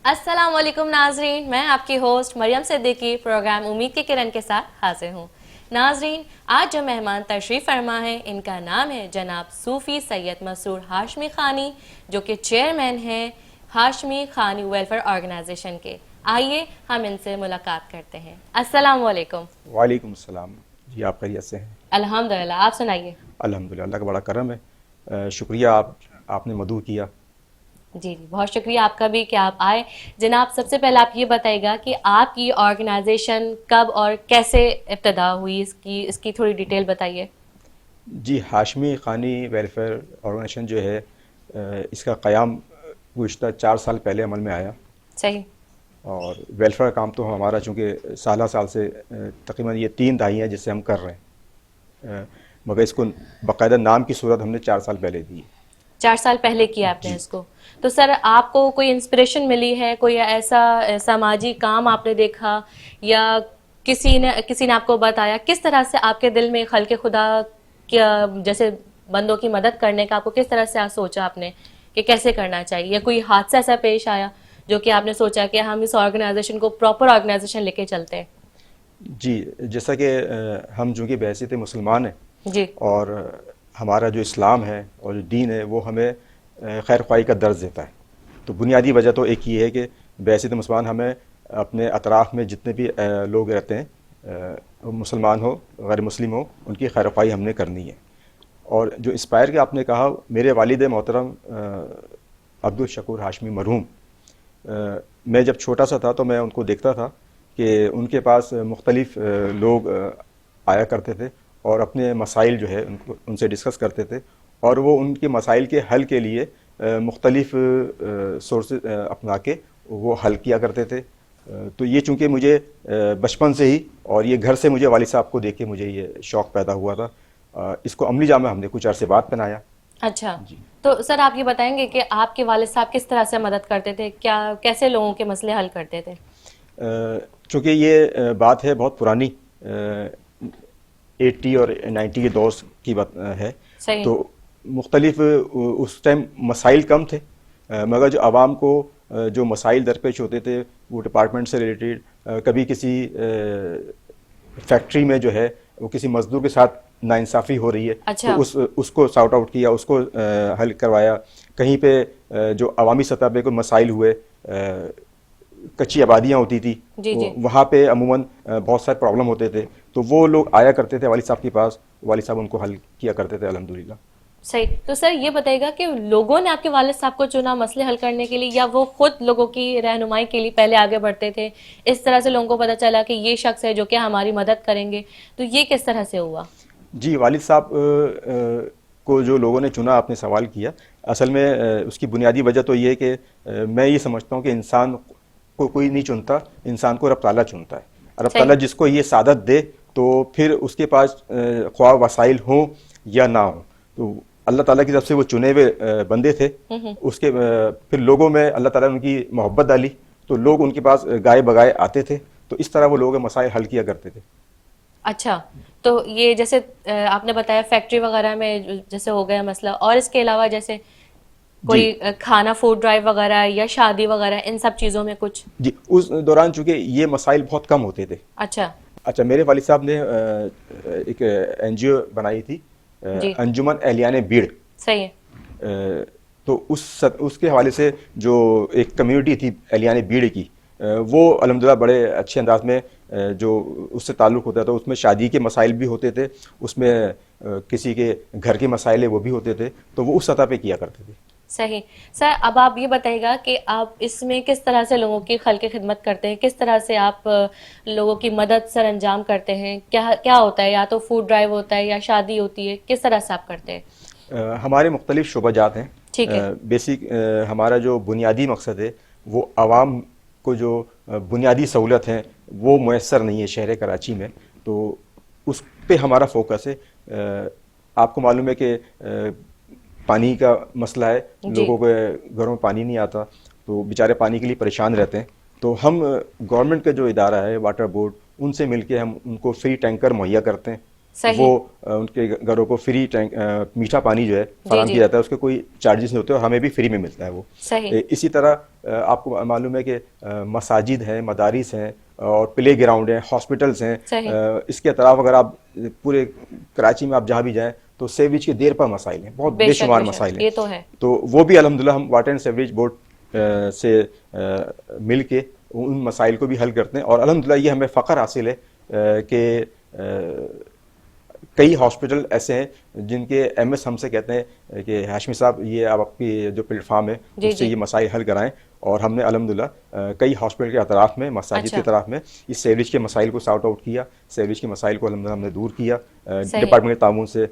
السلام علیکم ناظرین، میں آپ کی ہوسٹ مریم صدیقی پروگرام امید کی کرن کے ساتھ حاضر ہوں۔ ناظرین، آج جو مہمان تشریف فرما ہے ان کا نام ہے جناب صوفی سید مسرور ہاشمی خانی، جو کہ چیئرمین ہیں ہاشمی خانی ویلفیئر آرگنائزیشن کے۔ آئیے ہم ان سے ملاقات کرتے ہیں۔ السلام علیکم۔ وعلیکم السلام جی، آپ خیریت سے ہیں؟ الحمدللہ، آپ سنائیے۔ الحمدللہ، اللہ کا بڑا کرم ہے۔ شکریہ آپ نے مدعو کیا۔ جی جی، بہت شکریہ آپ کا بھی کہ آپ آئے۔ جناب، سب سے پہلے آپ یہ بتائیے گا کہ آپ کی آرگنائزیشن کب اور کیسے ابتدا ہوئی، اس کی تھوڑی ڈیٹیل بتائیے۔ جی، ہاشمی خانی ویلفیئر آرگنائزیشن جو ہے اس کا قیام گزشتہ 4 سال پہلے عمل میں آیا، صحیح۔ اور ویلفیئر کام تو ہمارا چونکہ سالہ سال سے تقریباً یہ 3 دہائیاں ہیں جس سے ہم کر رہے ہیں، مگر اس کو باقاعدہ نام کی صورت ہم نے 4 سال پہلے دی۔ 4 سال پہلے کیا آپ نے اس کو۔ تو سر، آپ کو کوئی انسپریشن ملی ہے، کوئی ایسا سماجی کام آپ نے دیکھا، یا کسی نے آپ کو بتایا؟ کس طرح سے آپ کے دل میں خلق خدا کیا جیسے بندوں کی مدد کرنے کا آپ کو کس طرح سے سوچا آپ نے کہ کیسے کرنا چاہیے، یا کوئی حادثہ ایسا پیش آیا جو کہ آپ نے سوچا کہ ہم اس آرگنائزیشن کو پراپر آرگنائزیشن لے کے چلتے ہیں؟ جی، جیسا کہ ہم چونکہ بحیثیت مسلمان ہیں، جی اور ہمارا جو اسلام ہے اور جو دین ہے وہ ہمیں خیر خواہی کا درس دیتا ہے، تو بنیادی وجہ تو ایک یہ ہے کہ بحیثیت مسلمان ہمیں اپنے اطراف میں جتنے بھی لوگ رہتے ہیں، مسلمان ہو غیر مسلم ہو، ان کی خیر خواہی ہم نے کرنی ہے۔ اور جو انسپائر کہ آپ نے کہا، میرے والد محترم عبدالشکور ہاشمی مرحوم، میں جب چھوٹا سا تھا تو میں ان کو دیکھتا تھا کہ ان کے پاس مختلف لوگ آیا کرتے تھے اور اپنے مسائل جو ہے ان سے ڈسکس کرتے تھے، اور وہ ان کے مسائل کے حل کے لیے مختلف سورسز اپنا کے وہ حل کیا کرتے تھے۔ تو یہ چونکہ مجھے بچپن سے ہی اور یہ گھر سے مجھے والد صاحب کو دیکھ کے مجھے یہ شوق پیدا ہوا تھا۔ اس کو عملی جامہ ہم نے کچھ عرصے بعد پہنایا۔ اچھا، تو سر آپ یہ بتائیں گے کہ آپ کے والد صاحب کس طرح سے مدد کرتے تھے، کیسے لوگوں کے مسئلے حل کرتے تھے؟ چونکہ یہ بات ہے بہت پرانی، 80 اور 90 کے دور کی بات ہے، صحیح۔ تو مختلف اس ٹائم مسائل کم تھے، مگر جو عوام کو جو مسائل درپیش ہوتے تھے وہ ڈپارٹمنٹ سے ریلیٹڈ، کبھی کسی فیکٹری میں جو ہے وہ کسی مزدور کے ساتھ ناانصافی ہو رہی ہے، اچھا۔ تو اس کو سارٹ آؤٹ کیا، اس کو حل کروایا۔ کہیں پہ جو عوامی سطح پہ کوئی مسائل ہوئے، کچی آبادیاں ہوتی تھی، جی جی، وہاں پہ عموماً بہت سارے پرابلم ہوتے تھے، تو وہ لوگ آیا کرتے تھے والد صاحب کے پاس، والد صاحب ان کو حل کیا کرتے تھے الحمدللہ۔ صحیح۔ تو سر یہ بتائیے گا کہ لوگوں نے آپ کے والد صاحب کو چنا مسئلے حل کرنے کے لیے، یا وہ خود لوگوں کی رہنمائی کے لیے پہلے آگے بڑھتے تھے؟ اس طرح سے لوگوں کو پتہ چلا کہ یہ شخص ہے جو کہ ہماری مدد کریں گے، تو یہ کس طرح سے ہوا؟ جی، والد صاحب کو جو لوگوں نے چنا، آپ نے سوال کیا، اصل میں اس کی بنیادی وجہ تو یہ ہے کہ میں یہ سمجھتا ہوں کہ انسان کو کوئی نہیں چنتا، انسان کو رب تعالیٰ چنتا ہے۔ رب تعالیٰ جس کو یہ سعادت دے تو پھر اس کے پاس خواہ وسائل ہوں یا نہ ہوں، تو اللہ تعالیٰ کی طرف سے وہ چنے ہوئے بندے تھے، اس کے پھر لوگوں میں اللہ تعالیٰ نے ان کی محبت ڈالی، تو لوگ ان کے پاس گائے بگائے آتے تھے، تو اس طرح وہ لوگ مسائل حل کیا کرتے تھے۔ اچھا، تو یہ جیسے آپ نے بتایا فیکٹری وغیرہ میں جیسے ہو گیا مسئلہ، اور اس کے علاوہ جیسے کوئی کھانا فوڈ ڈرائیو وغیرہ یا شادی وغیرہ، ان سب چیزوں میں کچھ؟ جی، اس دوران چونکہ یہ مسائل بہت کم ہوتے تھے۔ اچھا، میرے والد صاحب نے ایک این جی او بنائی تھی، جی، انجمن اہلیان بیڑ، صحیح ہے۔ تو اس کے حوالے سے جو ایک کمیونٹی تھی اہلیان بیڑ کی، وہ الحمدللہ بڑے اچھے انداز میں جو اس سے تعلق ہوتا تھا، اس میں شادی کے مسائل بھی ہوتے تھے، اس میں کسی کے گھر کے مسائل وہ بھی ہوتے تھے، تو وہ اس سطح پہ کیا کرتے تھے۔ صحیح۔ سر اب آپ یہ بتائیے گا کہ آپ اس میں کس طرح سے لوگوں کی خلق خدمت کرتے ہیں، کس طرح سے آپ لوگوں کی مدد سر انجام کرتے ہیں؟ کیا ہوتا ہے؟ یا تو فوڈ ڈرائیو ہوتا ہے یا شادی ہوتی ہے، کس طرح سے آپ کرتے ہیں؟ ہمارے مختلف شعبہ جات ہیں۔ ٹھیک ہے۔ بیسک ہمارا جو بنیادی مقصد ہے وہ عوام کو جو بنیادی سہولت ہیں وہ میسر نہیں ہے شہر کراچی میں، تو اس پہ ہمارا فوکس ہے۔ آپ کو معلوم ہے کہ پانی کا مسئلہ ہے، لوگوں کے گھروں میں پانی نہیں آتا، تو بیچارے پانی کے لیے پریشان رہتے ہیں، تو ہم گورنمنٹ کا جو ادارہ ہے واٹر بورڈ، ان سے مل کے ہم ان کو فری ٹینکر مہیا کرتے ہیں، صحیح. وہ ان کے گھروں کو فری میٹھا پانی جو ہے فراہم کیا جاتا ہے, اس کے کوئی چارجز نہیں ہوتے اور ہمیں بھی فری میں ملتا ہے وہ. صحیح. اسی طرح آپ کو معلوم ہے کہ مساجد ہیں, مدارس ہیں اور پلے گراؤنڈ ہیں, ہاسپٹلس ہیں. اس کے اطراف اگر آپ پورے کراچی میں آپ جہاں بھی جائیں تو سیویج کے دیر پر مسائل ہیں, بہت بے شمار مسائل ہیں. یہ تو ہے. تو وہ بھی الحمدللہ ہم واٹر اینڈ سیوریج بورڈ سے مل کے ان مسائل کو بھی حل کرتے ہیں. اور الحمدللہ یہ ہمیں فخر حاصل ہے کہ کئی ہاسپٹل ایسے ہیں جن کے ایم ایس ہم سے کہتے ہیں کہ ہاشمی صاحب یہ آپ کی جو پلیٹ فارم ہے اس سے یہ مسائل حل کرائیں. اور ہم نے الحمدللہ کئی ہاسپٹل کے اطراف میں, مساجد کے اطراف میں اس سیوریج کے مسائل کو سارٹ آؤٹ کیا. سیوریج کے مسائل کو الحمدللہ ہم نے دور کیا ڈپارٹمنٹ کے تعاون سے.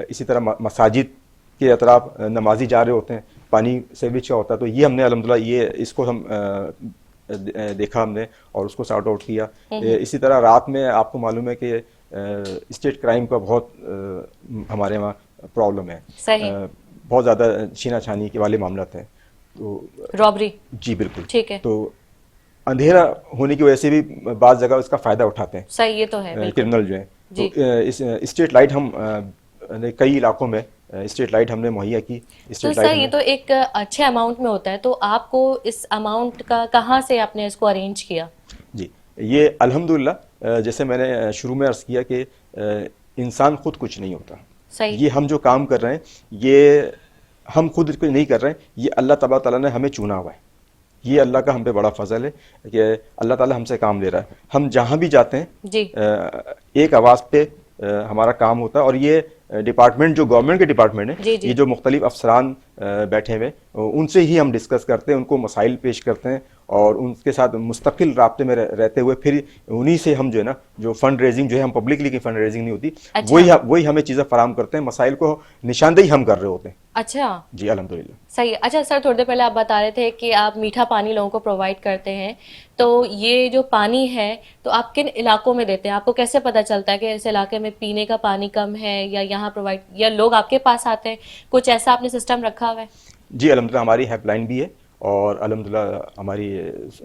اسی طرح مساجد کے اطراف نمازی جا رہے ہوتے ہیں, پانی سیوریج کا ہوتا ہے, تو یہ ہم نے الحمدللہ یہ اس کو ہم دیکھا ہم نے اور اس کو سارٹ آؤٹ کیا. اسی طرح رات میں آپ کو معلوم ہے کہ اسٹیٹ کرائم کا بہت ہمارے وہاں پرابلم ہے, بہت زیادہ چھینا چھانی کے والے معاملات ہیں, تو رابری. جی بالکل ٹھیک ہے. تو اندھیرا ہونے کی وجہ سے بھی بعض جگہ اس کا فائدہ اٹھاتے ہیں. صحیح, یہ تو ہے کرمنل جو ہیں. تو اسٹریٹ لائٹ ہم کئی علاقوں میں اسٹریٹ لائٹ ہم نے مہیا کی. تو سر یہ تو ایک اچھے اماؤنٹ میں ہوتا ہے, تو آپ کو اس اماؤنٹ کا کہاں سے آپ نے اس کو ارینج کیا؟ جی یہ الحمدللہ جیسے میں نے شروع میں عرض کیا کہ انسان خود کچھ نہیں ہوتا. یہ ہم جو کام کر رہے ہیں یہ ہم خود کچھ نہیں کر رہے ہیں, یہ اللہ تبارک تعالیٰ نے ہمیں چنا ہوا ہے. یہ اللہ کا ہم پہ بڑا فضل ہے کہ اللہ تعالیٰ ہم سے کام لے رہا ہے. ہم جہاں بھی جاتے ہیں ایک آواز پہ ہمارا کام ہوتا ہے. اور یہ ڈپارٹمنٹ جو گورنمنٹ کے ڈپارٹمنٹ ہیں, یہ جو مختلف افسران بیٹھے ہوئے ان سے ہی ہم ڈسکس کرتے ہیں, ان کو مسائل پیش کرتے ہیں اور ان کے ساتھ مستقل رابطے میں رہتے ہوئے پھر انہی سے ہم جو ہے نا جو فنڈ ریزنگ جو ہے, ہم پبلکلی کی فنڈ ریزنگ نہیں ہوتی, وہی ہمیں چیزیں فراہم کرتے ہیں. مسائل کو نشاندہی ہم کر رہے ہوتے ہیں. اچھا جی الحمدللہ. صحیح. اچھا سر, تھوڑی دیر پہلے آپ بتا رہے تھے کہ آپ میٹھا پانی لوگوں کو پرووائڈ کرتے ہیں, تو یہ جو پانی ہے تو آپ کن علاقوں میں دیتے ہیں؟ آپ کو کیسے پتہ چلتا ہے کہ اس علاقے میں پینے کا پانی کم ہے یا یہاں پرووائڈ, یا لوگ آپ کے پاس آتے ہیں, کچھ ایسا آپ نے سسٹم رکھا ہوا ہے؟ جی الحمدللہ ہماری ہیلپ لائن بھی ہے اور الحمدللہ ہماری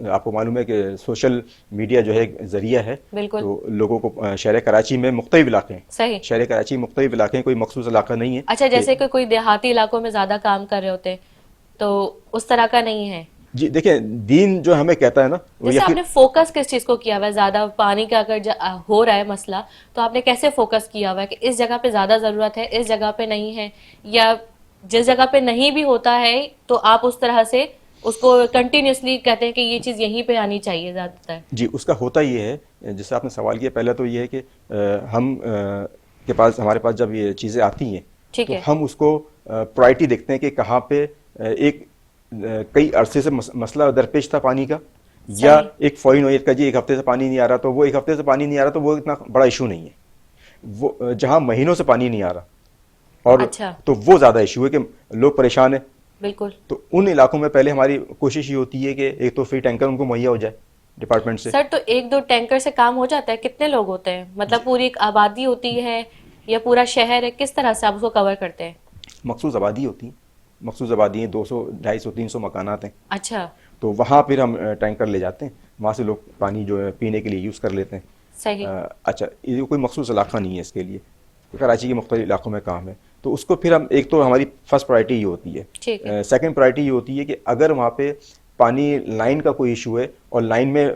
آپ کو معلوم ہے کہ سوشل میڈیا جو ہے ذریعہ ہے. بالکل. تو لوگوں کو شہر کراچی میں مختلف علاقے ہیں. صحیح. شہر کراچی مختلف علاقے ہیں, کوئی مخصوص علاقہ نہیں ہے. اچھا جیسے کہ کوئی دیہاتی علاقوں میں زیادہ کام کر رہے ہوتے ہیں تو اس طرح کا نہیں ہے؟ جی دیکھیں دین جو ہمیں کہتا ہے نا, جیسے آپ نے فوکس کس چیز کو کیا ہوا ہے؟ زیادہ پانی کا اگر ہو رہا ہے مسئلہ تو آپ نے کیسے فوکس کیا ہوا ہے کہ اس جگہ پہ زیادہ ضرورت ہے, اس جگہ پہ نہیں ہے, یا جس جگہ پہ نہیں بھی ہوتا ہے تو آپ اس طرح سے اس کو کنٹینیوسلی کہتے ہیں کہ یہ چیز یہیں پہ آنی چاہیے زیادہ تر؟ جی اس کا ہوتا یہ ہے, جیسے آپ نے سوال کیا, پہلا تو یہ ہے کہ ہم کے پاس ہمارے پاس جب یہ چیزیں آتی ہیں تو ہم اس کو پرائرٹی دیکھتے ہیں کہ کہاں پہ ایک کئی عرصے سے مسئلہ درپیش تھا پانی کا, یا ایک فوری نوعیت کا, جی ایک ہفتے سے پانی نہیں آ رہا, تو وہ ایک ہفتے سے پانی نہیں آ رہا تو وہ اتنا بڑا ایشو نہیں ہے. وہ جہاں مہینوں سے پانی نہیں آ رہا اور تو وہ زیادہ ایشو ہے کہ لوگ پریشان ہیں. بالکل. تو ان علاقوں میں پہلے ہماری کوشش یہ ہوتی ہے کہ ایک تو فری ٹینکر ان کو مہیا ہو جائے ڈپارٹمنٹ سے. سر تو ایک دو ٹینکر سے کام ہو جاتا ہے؟ کتنے لوگ ہوتے ہیں, مطلب پوری ایک آبادی ہوتی ہے یا پورا شہر ہے, کس طرح سے آپ اس کو کور کرتے ہیں؟ مخصوص آبادی ہوتی ہے, مخصوص آبادی ہیں, 200 250 300 مکانات ہیں. اچھا. تو وہاں پھر ہم ٹینکر لے جاتے ہیں, وہاں سے لوگ پانی جو ہے پینے کے لیے یوز کر لیتے ہیں. صحیح. اچھا یہ کوئی مخصوص علاقہ نہیں ہے اس کے لیے, کراچی کے مختلف علاقوں میں کام ہے. تو اس کو پھر ہم ایک تو ہماری فرسٹ پرائرٹی یہ ہوتی ہے. سیکنڈ پرائرٹی یہ ہوتی ہے کہ اگر وہاں پہ پانی لائن کا کوئی ایشو ہے اور لائن میں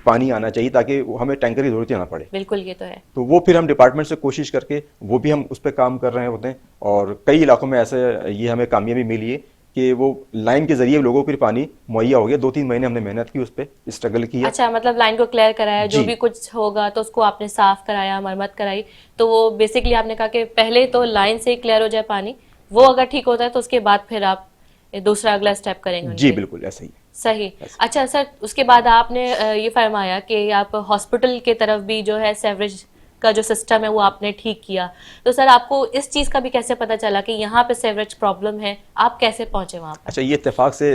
پانی آنا چاہیے تاکہ ہمیں ٹینکر کی ضرورت نہ پڑے. بالکل یہ تو ہے. تو وہ پھر ہم ڈپارٹمنٹ سے کوشش کر کے وہ بھی ہم اس پہ کام کر رہے ہوتے ہیں. اور کئی علاقوں میں ایسے یہ ہمیں کامیابی ملی ہے کہ وہ لائن کے ذریعے لوگوں کو پھر پانی مہیا ہو گیا. 2-3 مہینے ہم نے محنت کی, اس پہ اسٹرگل کیا. اچھا مطلب لائن کو کلیئر کرایا, جو بھی کچھ ہوگا تو اس کو آپ نے صاف کرایا, مرمت کرائی. تو وہ بیسکلی آپ نے کہا کہ پہلے تو لائن سے کلیئر ہو جائے پانی, وہ اگر ٹھیک ہوتا ہے تو اس کے بعد پھر آپ دوسرا اگلا اسٹیپ کریں گے. جی بالکل ایسا ہی. صحیح. اچھا سر اس کے بعد آپ نے یہ فرمایا کہ آپ ہاسپٹل کی طرف بھی جو ہے سیوریج کا جو سسٹم ہے وہ آپ نے ٹھیک کیا. تو سر آپ کو اس چیز کا بھی کیسے پتا چلا کہ یہاں پہ سیوریج پرابلم ہے, آپ کیسے پہنچے وہاں پہ؟ اچھا یہ اتفاق سے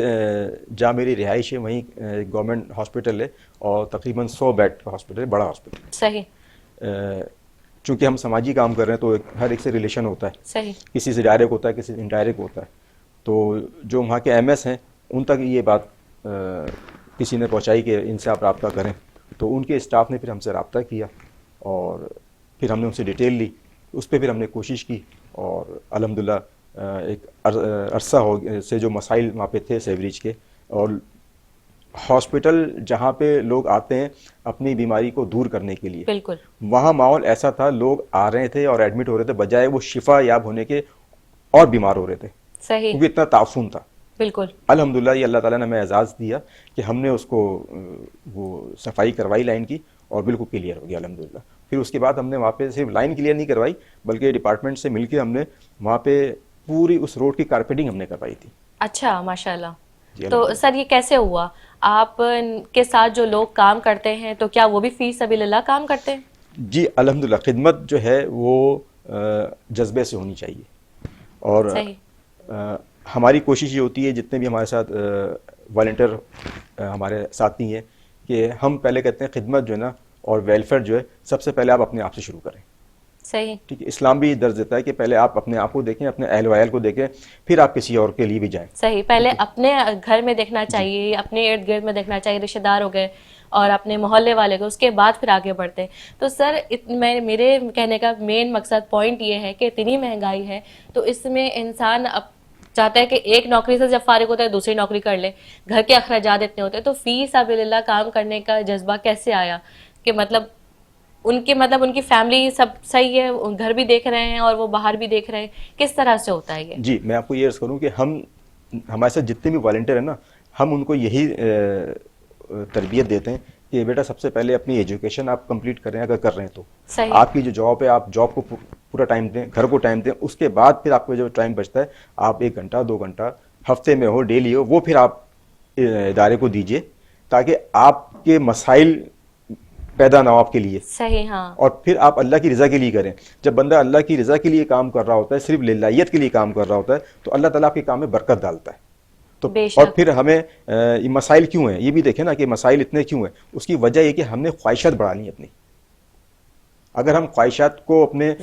جہاں میری رہائش ہے وہیں گورنمنٹ ہاسپٹل ہے اور تقریباً 100 بیڈ کا ہاسپٹل ہے, بڑا ہاسپٹل. صحیح. چونکہ ہم سماجی کام کر رہے ہیں تو ہر ایک سے ریلیشن ہوتا ہے. صحیح. کسی سے ڈائریکٹ ہوتا ہے, کسی سے انڈائریکٹ ہوتا ہے. تو جو وہاں کے ایم ایس ہیں ان تک یہ بات کسی نے پہنچائی کہ ان سے آپ رابطہ کریں. تو ان کے اسٹاف نے پھر ہم سے رابطہ کیا اور پھر ہم نے ان سے ڈیٹیل لی, اس پہ پھر ہم نے کوشش کی, اور الحمدللہ ایک عرصہ سے جو مسائل وہاں پہ تھے سیوریج کے, اور ہاسپٹل جہاں پہ لوگ آتے ہیں اپنی بیماری کو دور کرنے کے لیے, بالکل وہاں ماحول ایسا تھا, لوگ آ رہے تھے اور ایڈمٹ ہو رہے تھے, بجائے وہ شفا یاب ہونے کے اور بیمار ہو رہے تھے, صحیح, کیونکہ اتنا تعفن تھا. بالکل الحمدللہ یہ اللہ تعالیٰ نے ہمیں اعزاز دیا کہ ہم نے اس کو وہ صفائی کروائی لائن کی, اور بالکل کلیئر ہو گیا الحمدللہ. پھر اس کے بعد ہم نے وہاں پہ صرف لائن کلیئر نہیں کروائی, بلکہ ڈپارٹمنٹ سے مل کے ہم نے وہاں پہ پوری اس روڈ کی کارپیٹنگ ہم نے کروائی تھی. اچھا, ماشاء اللہ. جی تو سر یہ کیسے ہوا؟ آپ کے ساتھ جو لوگ کام کرتے ہیں تو کیا وہ بھی فی سبیل اللہ کام کرتے ہیں؟ جی الحمدللہ, خدمت جو ہے وہ جذبے سے ہونی چاہیے, اور ہماری کوشش یہ ہوتی ہے جتنے بھی ہمارے ساتھ والنٹیئر ہمارے ساتھی ہیں کہ ہم پہلے کہتے ہیں خدمت جو ہے نا اور ویلفیئر جو ہے سب سے پہلے آپ اپنے آپ سے شروع کریں. صحیح, ٹھیک ہے, اسلام بھی درج دیتا ہے کہ پہلے آپ اپنے آپ کو دیکھیں, اپنے اہل وعیال کو دیکھیں, پھر آپ کسی اور کے لیے بھی جائیں. صحیح, پہلے اپنے گھر میں دیکھنا چاہیے, اپنے ارد گرد میں دیکھنا چاہیے, رشتہ دار ہو گئے اور اپنے محلے والے کو, اس کے بعد پھر آگے بڑھتے ہیں. تو سر میرے کہنے کا مین مقصد پوائنٹ یہ ہے کہ اتنی مہنگائی ہے تو اس میں انسان اب چاہتا ہے کہ ایک نوکری سے جب فارغ ہوتا ہے دوسری نوکری کر لے, گھر کے اخراجات اتنے ہوتے ہیں, تو فی سبیل اللہ کام کرنے کا جذبہ کیسے آیا کہ مطلب ان کی فیملی سب صحیح ہے, گھر بھی دیکھ رہے ہیں اور وہ باہر بھی دیکھ رہے ہیں, کس طرح سے ہوتا ہے یہ؟ جی میں آپ کو یہ عرض کروں کہ ہمارے ساتھ جتنے بھی والنٹیئر ہیں نا, ہم ان کو یہی تربیت دیتے ہیں کہ بیٹا سب سے پہلے اپنی ایجوکیشن آپ کمپلیٹ کریں, اگر کر رہے ہیں تو صحیح, آپ کی جو جاب ہے آپ جاب کو پورا ٹائم دیں, گھر کو ٹائم دیں, اس کے بعد پھر آپ کو جو ٹائم بچتا ہے آپ 1 گھنٹہ 2 گھنٹہ ہفتے میں ہو, ڈیلی ہو, وہ پھر آپ ادارے کو دیجئے تاکہ آپ کے مسائل پیدا نہ ہو آپ کے لیے. صحیح, ہاں, اور پھر آپ اللہ کی رضا کے لیے کریں. جب بندہ اللہ کی رضا کے لیے کام کر رہا ہوتا ہے, صرف للہیت کے لیے کام کر رہا ہوتا ہے, تو اللہ تعالیٰ آپ کے کام میں برکت ڈالتا ہے. تو اور پھر ہمیں یہ مسائل کیوں ہیں یہ بھی دیکھیں نا کہ مسائل اتنے کیوں ہیں. اس کی وجہ یہ کہ ہم نے خواہشات بڑھانی اپنی. اگر ہم خواہشات کو اپنے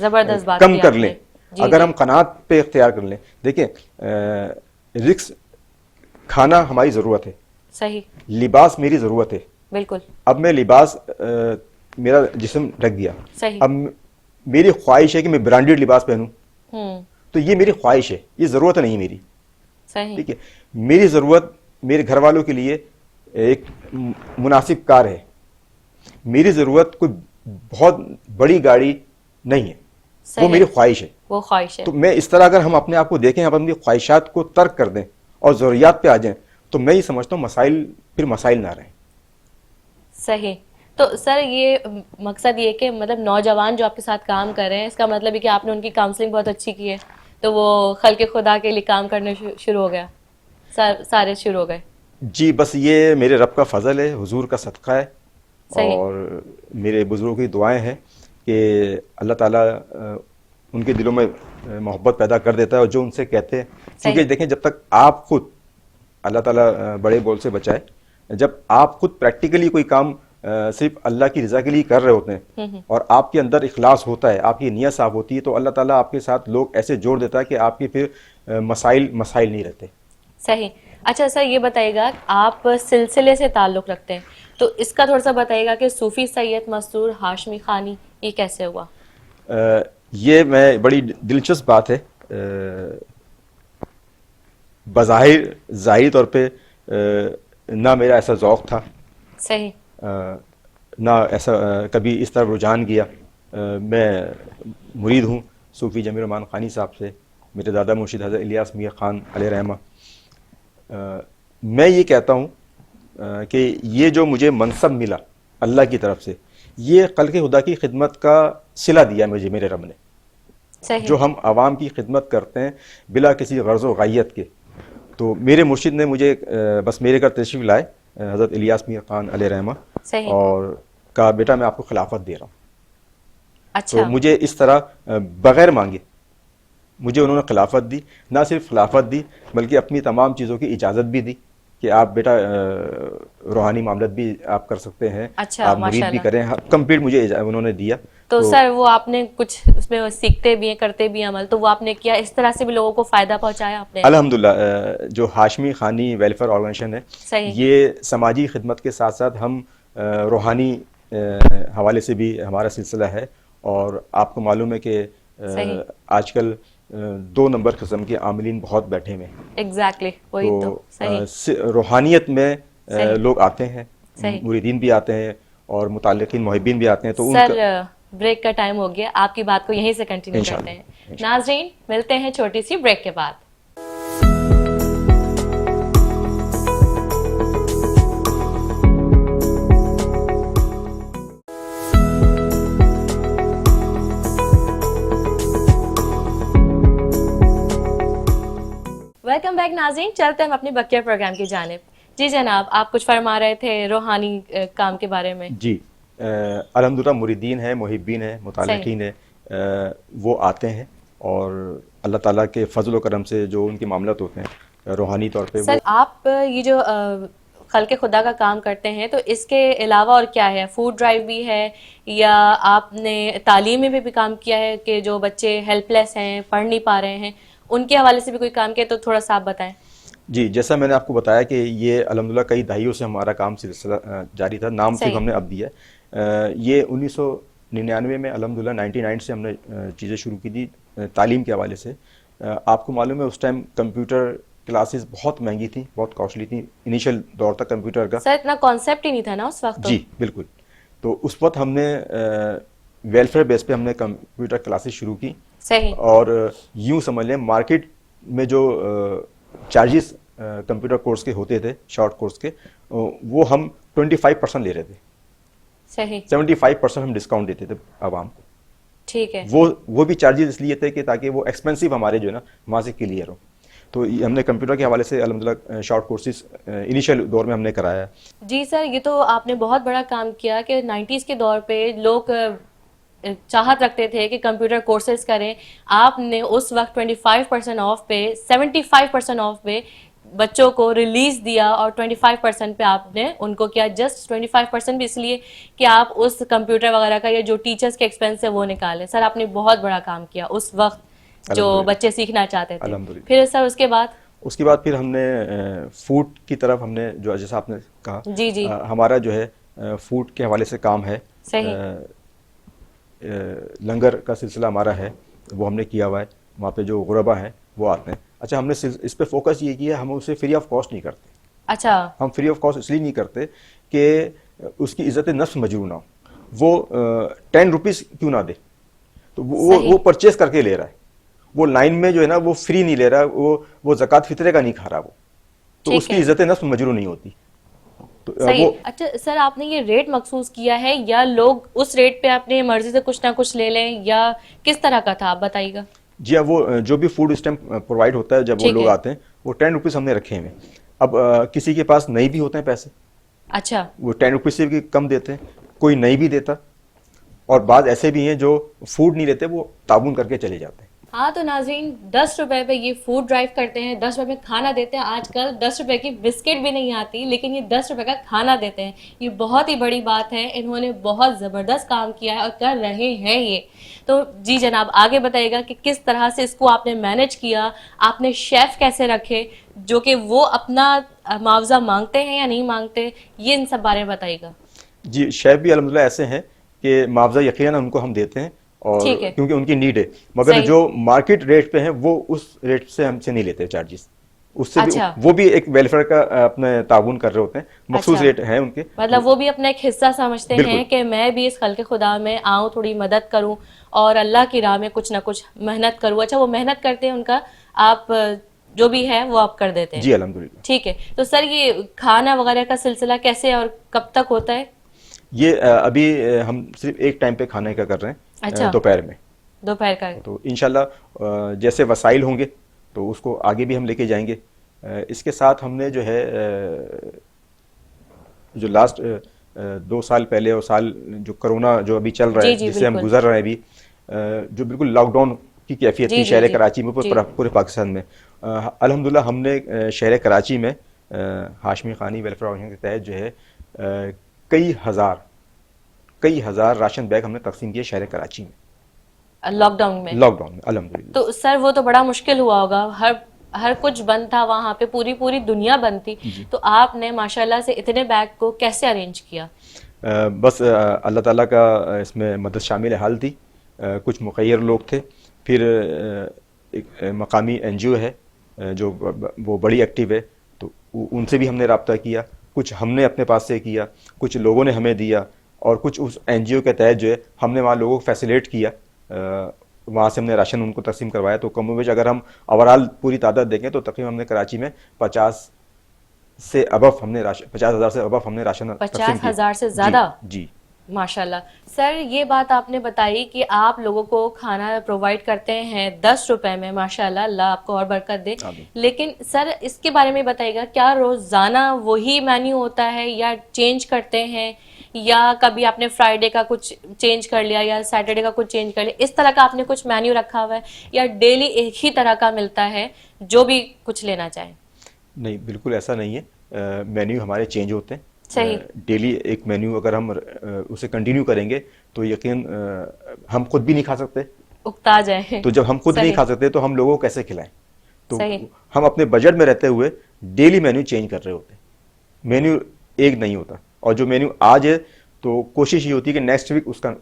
کم کر لیں, اگر ہم قناعت پہ اختیار کر لیں, دیکھیں رزق کھانا ہماری ضرورت ہے, صحیح, لباس میری ضرورت ہے, بالکل, اب میں لباس میرا جسم ڈھک گیا, صحیح, اب میری خواہش ہے کہ میں برانڈیڈ لباس پہنوں, تو یہ میری خواہش ہے, یہ ضرورت نہیں میری. صحیح, ٹھیک ہے, میری ضرورت میرے گھر والوں کے لیے ایک مناسب کار ہے, میری ضرورت کوئی بہت بڑی گاڑی نہیں ہے, وہ میری خواہش ہے, وہ خواہش ہے. تو میں اس طرح اگر ہم اپنے آپ کو دیکھیں, ہم اپنی خواہشات کو ترک کر دیں اور ضروریات پہ آ جائیں, تو میں یہ سمجھتا ہوں پھر مسائل نہ رہیں. صحیح. تو سر یہ مقصد یہ کہ مطلب نوجوان جو آپ کے ساتھ کام کر رہے ہیں, اس کا مطلب ہے کہ آپ نے ان کی کاؤنسلنگ بہت اچھی کی ہے, تو وہ خلق خدا کے لیے کام کرنے شروع ہو گیا, سارے شروع ہو گئے. جی بس یہ میرے رب کا فضل ہے, حضور کا صدقہ ہے, اور میرے بزرگوں کی دعائیں ہیں کہ اللہ تعالیٰ ان کے دلوں میں محبت پیدا کر دیتا ہے, اور جو ان سے کہتے ہیں, کیونکہ دیکھیں جب تک آپ خود, اللہ تعالیٰ بڑے بول سے بچائے, جب آپ خود پریکٹیکلی کوئی کام صرف اللہ کی رضا کے لیے کر رہے ہوتے ہیں اور آپ کے اندر اخلاص ہوتا ہے, آپ کی نیت صاف ہوتی ہے, تو اللہ تعالیٰ آپ کے ساتھ لوگ ایسے جوڑ دیتا ہے کہ آپ کے پھر مسائل نہیں رہتے. صحیح. اچھا سر یہ بتائیے گا, آپ سلسلے سے تعلق رکھتے ہیں, تو اس کا تھوڑا سا بتائیے گا کہ صوفی سید مسرور ہاشمی خانی یہ کیسے ہوا؟ یہ میں بڑی دلچسپ بات ہے. بظاہر ظاہری طور پہ نہ میرا ایسا ذوق تھا, صحیح, نہ ایسا کبھی اس طرح رجحان گیا. میں مرید ہوں صوفی جمیل الرحمان خانی صاحب سے, میرے دادا مرشد حضرت الیاس میاں خان علیہ رحمہ. میں یہ کہتا ہوں کہ یہ جو مجھے منصب ملا اللہ کی طرف سے, یہ خلق خدا کی خدمت کا صلہ دیا مجھے میرے رب نے. جو ہم عوام کی خدمت کرتے ہیں بلا کسی غرض و غایت کے, تو میرے مرشد نے مجھے بس میرے گھر تشریف لائے حضرت الیاس میاں خان علیہ رحمہ, اور کہا بیٹا میں آپ کو خلافت دے رہا ہوں. تو مجھے اس طرح بغیر مانگے مجھے انہوں نے خلافت دی. نہ صرف خلافت دی بلکہ اپنی تمام چیزوں کی اجازت بھی دی کہ آپ بیٹا روحانی معاملات بھی آپ کر سکتے ہیں, آپ مرید بھی کریں, کمپلیٹ مجھے انہوں نے دیا. تو سر وہ آپ نے کچھ اس میں سیکھتے بھی ہیں, کرتے بھی عمل, تو وہ آپ نے کیا, اس طرح سے بھی لوگوں کو فائدہ پہنچایا آپ نے؟ الحمدللہ. جو ہاشمی خانی ویلفیئر آرگنائزیشن ہے, یہ سماجی خدمت کے ساتھ ساتھ ہم روحانی حوالے سے بھی ہمارا سلسلہ ہے, اور آپ کو معلوم ہے کہ آج کل 2 نمبر قسم کے عاملین بہت بیٹھے ہوئے ہیں. ایگزیکٹلی وہی تو صحیح. روحانیت میں لوگ آتے ہیں, مریدین بھی آتے ہیں اور متعلقین محبین بھی آتے ہیں. تو سر بریک کا ٹائم ہو گیا, آپ کی بات کو یہیں سے کنٹینیو کرتے ہیں. ناظرین ملتے ہیں چھوٹی سی بریک کے بعد. ویلکم بیک ناظرین, چلتے ہیں ہم اپنی بقیہ پروگرام کی جانب. جی جناب, آپ کچھ فرما رہے تھے روحانی کام کے بارے میں. جی الحمدللہ مریدین ہیں, محبین ہیں, متعلقین ہیں, وہ آتے ہیں اور اللہ تعالیٰ کے فضل و کرم سے جو ان کے معاملات ہوتے ہیں روحانی طور پہ. سر آپ یہ جو خلق خدا کا کام کرتے ہیں تو اس کے علاوہ اور کیا ہے؟ فوڈ ڈرائیو بھی ہے یا آپ نے تعلیم میں بھی کام کیا ہے کہ جو بچے ہیلپ لیس ہیں, پڑھ نہیں پا رہے ہیں, ان کے حوالے سے بھی کوئی کام کیا تو تھوڑا سا آپ بتائیں. جی جیسا میں نے آپ کو بتایا کہ یہ الحمدللہ کئی دہائیوں سے ہمارا کام سلسلہ جاری تھا. نام صرف ہم نے اب دیا ہے. یہ 1999 میں الحمدللہ 99 سے ہم نے چیزیں شروع کی تھی تعلیم کے حوالے سے. آپ کو معلوم ہے اس ٹائم کمپیوٹر کلاسز بہت مہنگی تھیں, بہت کاسٹلی تھیں. انیشیل دور تھا کمپیوٹر کا. سر اتنا کانسیپٹ ہی نہیں تھا نا اس وقت. جی بالکل. تو اس وقت ہم نے ویلفیئر بیس پہ ہم نے کمپیوٹر کلاسز شروع کی. صحیح. اور یوں سمجھ لیں مارکیٹ میں جو چارجز کمپیوٹر کورس کے ہوتے تھے شارٹ کورس کے, وہ ہم 25% لے رہے تھے. صحیح. 75% ہم ڈسکاؤنٹ دیتے تھے عوام کو. ٹھیک ہے. وہ بھی چارجز اس لیے تھے کہ تاکہ وہ ایکسپینسو ہمارے جو ہے نا وہاں سے کلیئر ہو. تو ہم نے کمپیوٹر کے حوالے سے الحمدللہ شارٹ کورسز انیشیل دور میں ہم نے کرایا. جی سر, یہ تو آپ نے بہت بڑا کام کیا کہ 90s کے دور پہ لوگ چاہت رکھتے تھے کہ کمپیوٹر کورسز کریں. آپ نے اس وقت 25% آف پہ 75% آف پہ بچوں کو ریلیز دیا اور 25% پہ آپ نے ان کو کیا. جسٹ 25% بھی اس لیے کہ آپ اس کمپیوٹر وغیرہ کا یا جو ٹیچرز کے ایکسپینس ہے وہ نکالیں. سر آپ نے بہت بڑا کام کیا اس وقت جو بچے سیکھنا چاہتے تھے. پھر سر اس کے بعد پھر ہم نے فوڈ کی طرف ہم نے جو جیسا آپ نے کہا جی جی ہمارا جو ہے فوڈ کے حوالے سے کام ہے. صحیح. لنگر کا سلسلہ ہمارا ہے, وہ ہم نے کیا ہوا ہے. وہاں پہ جو غربا ہیں وہ آتے ہیں. اچھا ہم نے اس پہ فوکس یہ کیا ہم اسے فری آف کاسٹ نہیں کرتے. اچھا ہم فری آف کاسٹ اس لیے نہیں کرتے کہ اس کی عزت نفس مجروح نہ ہو. وہ 10 روپیز کیوں نہ دے تو وہ پرچیز کر کے لے رہا ہے. وہ لائن میں جو ہے نا وہ فری نہیں لے رہا, وہ زکوٰۃ فطرے کا نہیں کھا رہا, وہ تو اس کی عزت نفس مجروح نہیں ہوتی. صحیح. اچھا سر آپ نے یہ ریٹ مخصوص کیا ہے یا لوگ اس ریٹ پہ اپنے مرضی سے کچھ نہ کچھ لے لیں یا کس طرح کا تھا, آپ بتائیے گا. جی ہاں, وہ جو بھی فوڈ اس ٹائم پرووائڈ ہوتا ہے جب وہ لوگ آتے ہیں وہ 10 روپیز ہم نے رکھے ہوئے. اب کسی کے پاس نہیں بھی ہوتے ہیں پیسے. اچھا. وہ 10 روپیز سے بھی کم دیتے ہیں, کوئی نہیں بھی دیتا, اور بعض ایسے بھی ہیں جو فوڈ نہیں لیتے, وہ تعاون کر کے چلے جاتے ہیں. ہاں تو ناظرین 10 روپے پہ یہ فوڈ ڈرائیو کرتے ہیں, 10 روپے کھانا دیتے ہیں. آج کل 10 روپے کی بسکٹ بھی نہیں آتی لیکن یہ 10 روپے کا کھانا دیتے ہیں. یہ بہت ہی بڑی بات ہے. انہوں نے بہت زبردست کام کیا ہے اور کر رہے ہیں یہ. تو جی جناب آگے بتائیے گا کہ کس طرح سے اس کو آپ نے مینج کیا, آپ نے شیف کیسے رکھے جو کہ وہ اپنا معاوضہ مانگتے ہیں یا نہیں مانگتے, یہ ان سب بارے میں بتائیے گا. جی شیف بھی الحمدللہ ایسے ہیں کہ معاوضہ یقیناً ان کو ہم دیتے ہیں اور کیونکہ ان کی نیڈ ہے, مگر جو مارکیٹ ریٹ پہ ہیں وہ اس ریٹ سے ہم سے نہیں لیتے چارجز. اس سے بھی وہ بھی ایک ویلفیئر کا اپنے تعاون کر رہے ہوتے ہیں, مخصوص ریٹ ہیں ان کے. مطلب وہ بھی اپنا ایک حصہ سمجھتے ہیں کہ میں بھی اس خلق خدا میں آؤں, تھوڑی مدد کروں اور اللہ کی راہ میں کچھ نہ کچھ محنت کروں. اچھا وہ محنت کرتے ہیں, ان کا آپ جو بھی ہے وہ آپ کر دیتے ہیں. جی الحمدللہ. ٹھیک ہے. تو سر یہ کھانا وغیرہ کا سلسلہ کیسے اور کب تک ہوتا ہے؟ یہ ابھی ہم صرف ایک ٹائم پہ کھانے کا کر رہے ہیں, دوپہر میں. دوپہر کا. تو انشاءاللہ جیسے وسائل ہوں گے تو اس کو آگے بھی ہم لے کے جائیں گے. اس کے ساتھ ہم نے جو ہے جو لاسٹ 2 سال پہلے اور سال جو کرونا جو ابھی چل رہا ہے جس سے ہم گزر رہے ہیں ابھی, جو بالکل لاک ڈاؤن کی کیفیت تھی شہر کراچی میں, پورے پاکستان میں, الحمدللہ ہم نے شہر کراچی میں ہاشمی خانی ویلفیئر آرگنائزیشن کے تحت جو ہے کئی ہزار راشن بیگ ہم نے تقسیم کیے شہر کراچی میں لاک ڈاؤن میں. الحمدللہ. تو سر وہ تو بڑا مشکل ہوا ہوگا, ہر کچھ بند تھا وہاں پہ, پوری دنیا بند تھی. تو آپ نے ماشاءاللہ سے اتنے بیگ کو کیسے ارینج کیا؟ بس اللہ تعالیٰ کا اس میں مدد شامل حال تھی. کچھ مخیر لوگ تھے، پھر ایک مقامی این جی او ہے جو وہ بڑی ایکٹیو ہے، تو ان سے بھی ہم نے رابطہ کیا، کچھ ہم نے اپنے پاس سے کیا، کچھ لوگوں نے ہمیں دیا، اور کچھ اس این جی او کے تحت جو ہے ہم نے وہاں لوگوں کو فیسیلیٹ کیا، وہاں سے ہم نے راشن ان کو تقسیم کروایا. تو کم و بیش اگر ہم اوورال پوری تعداد دیکھیں تو تقریباً ہم نے کراچی میں 50 سے ابو ہم نے راشن 50,000 سے ابو ہم نے راشن تقسیم کیا. 50,000 سے زیادہ؟ جی ماشاء اللہ. سر یہ بات آپ نے بتائی کہ آپ لوگوں کو کھانا پرووائڈ کرتے ہیں 10 روپے میں، ماشاء اللہ، اللہ آپ کو اور برکت دے. آمین. لیکن سر اس کے بارے میں بتائیے گا، کیا روزانہ وہی مینیو ہوتا ہے یا چینج کرتے ہیں، یا کبھی آپ نے فرائیڈے کا کچھ چینج کر لیا یا سیٹرڈے کا کچھ چینج کر لیا، اس طرح کا آپ نے کچھ مینیو رکھا ہوا ہے، یا ڈیلی ایک ہی طرح کا ملتا ہے جو بھی کچھ لینا چاہیں؟ نہیں، بالکل ایسا نہیں ہے، مینیو ہمارے چینج ہوتے ہیں. صحیح. ڈیلی ایک مینیو اگر ہم اسے کنٹینیو کریں گے تو یقین ہم خود بھی نہیں کھا سکتے، اکتا جائیں. تو جب ہم خود نہیں صحیح. کھا سکتے تو ہم لوگوں کو کیسے کھلائیں؟ تو صحیح. ہم اپنے بجٹ میں رہتے ہوئے ڈیلی مینیو چینج کر رہے ہوتے ہیں، مینیو ایک نہیں ہوتا. اور جو مینیو آج ہے تو کوشش یہ ہوتی ہے کہ نیکسٹ ویک اس کا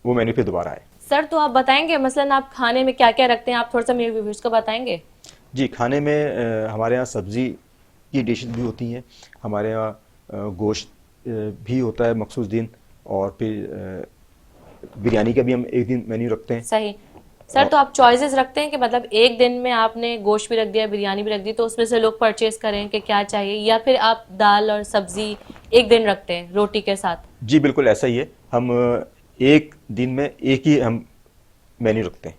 وہ مینیو پہ دوبارہ آئے. سر تو آپ بتائیں گے مثلاً آپ کھانے میں کیا کیا رکھتے ہیں، آپ تھوڑا سا میرے ویورز کو بتائیں گے؟ جی، کھانے میں ہمارے یہاں سبزی کی ڈشز بھی ہوتی ہیں، ہمارے یہاں گوشت بھی ہوتا ہے مخصوص دن، اور پھر بریانی کا بھی ہم ایک دن مینیو رکھتے ہیں. صحیح. سر تو آپ چوائسیز رکھتے ہیں کہ مطلب ایک دن میں آپ نے گوشت بھی رکھ دیا، بریانی بھی رکھ دی، تو اس میں سے لوگ پرچیز کریں کہ کیا چاہیے، یا پھر آپ دال اور سبزی ایک دن رکھتے ہیں روٹی کے ساتھ؟ جی بالکل ایسا ہی ہے، ہم ایک دن میں ایک ہی ہم مینیو رکھتے ہیں.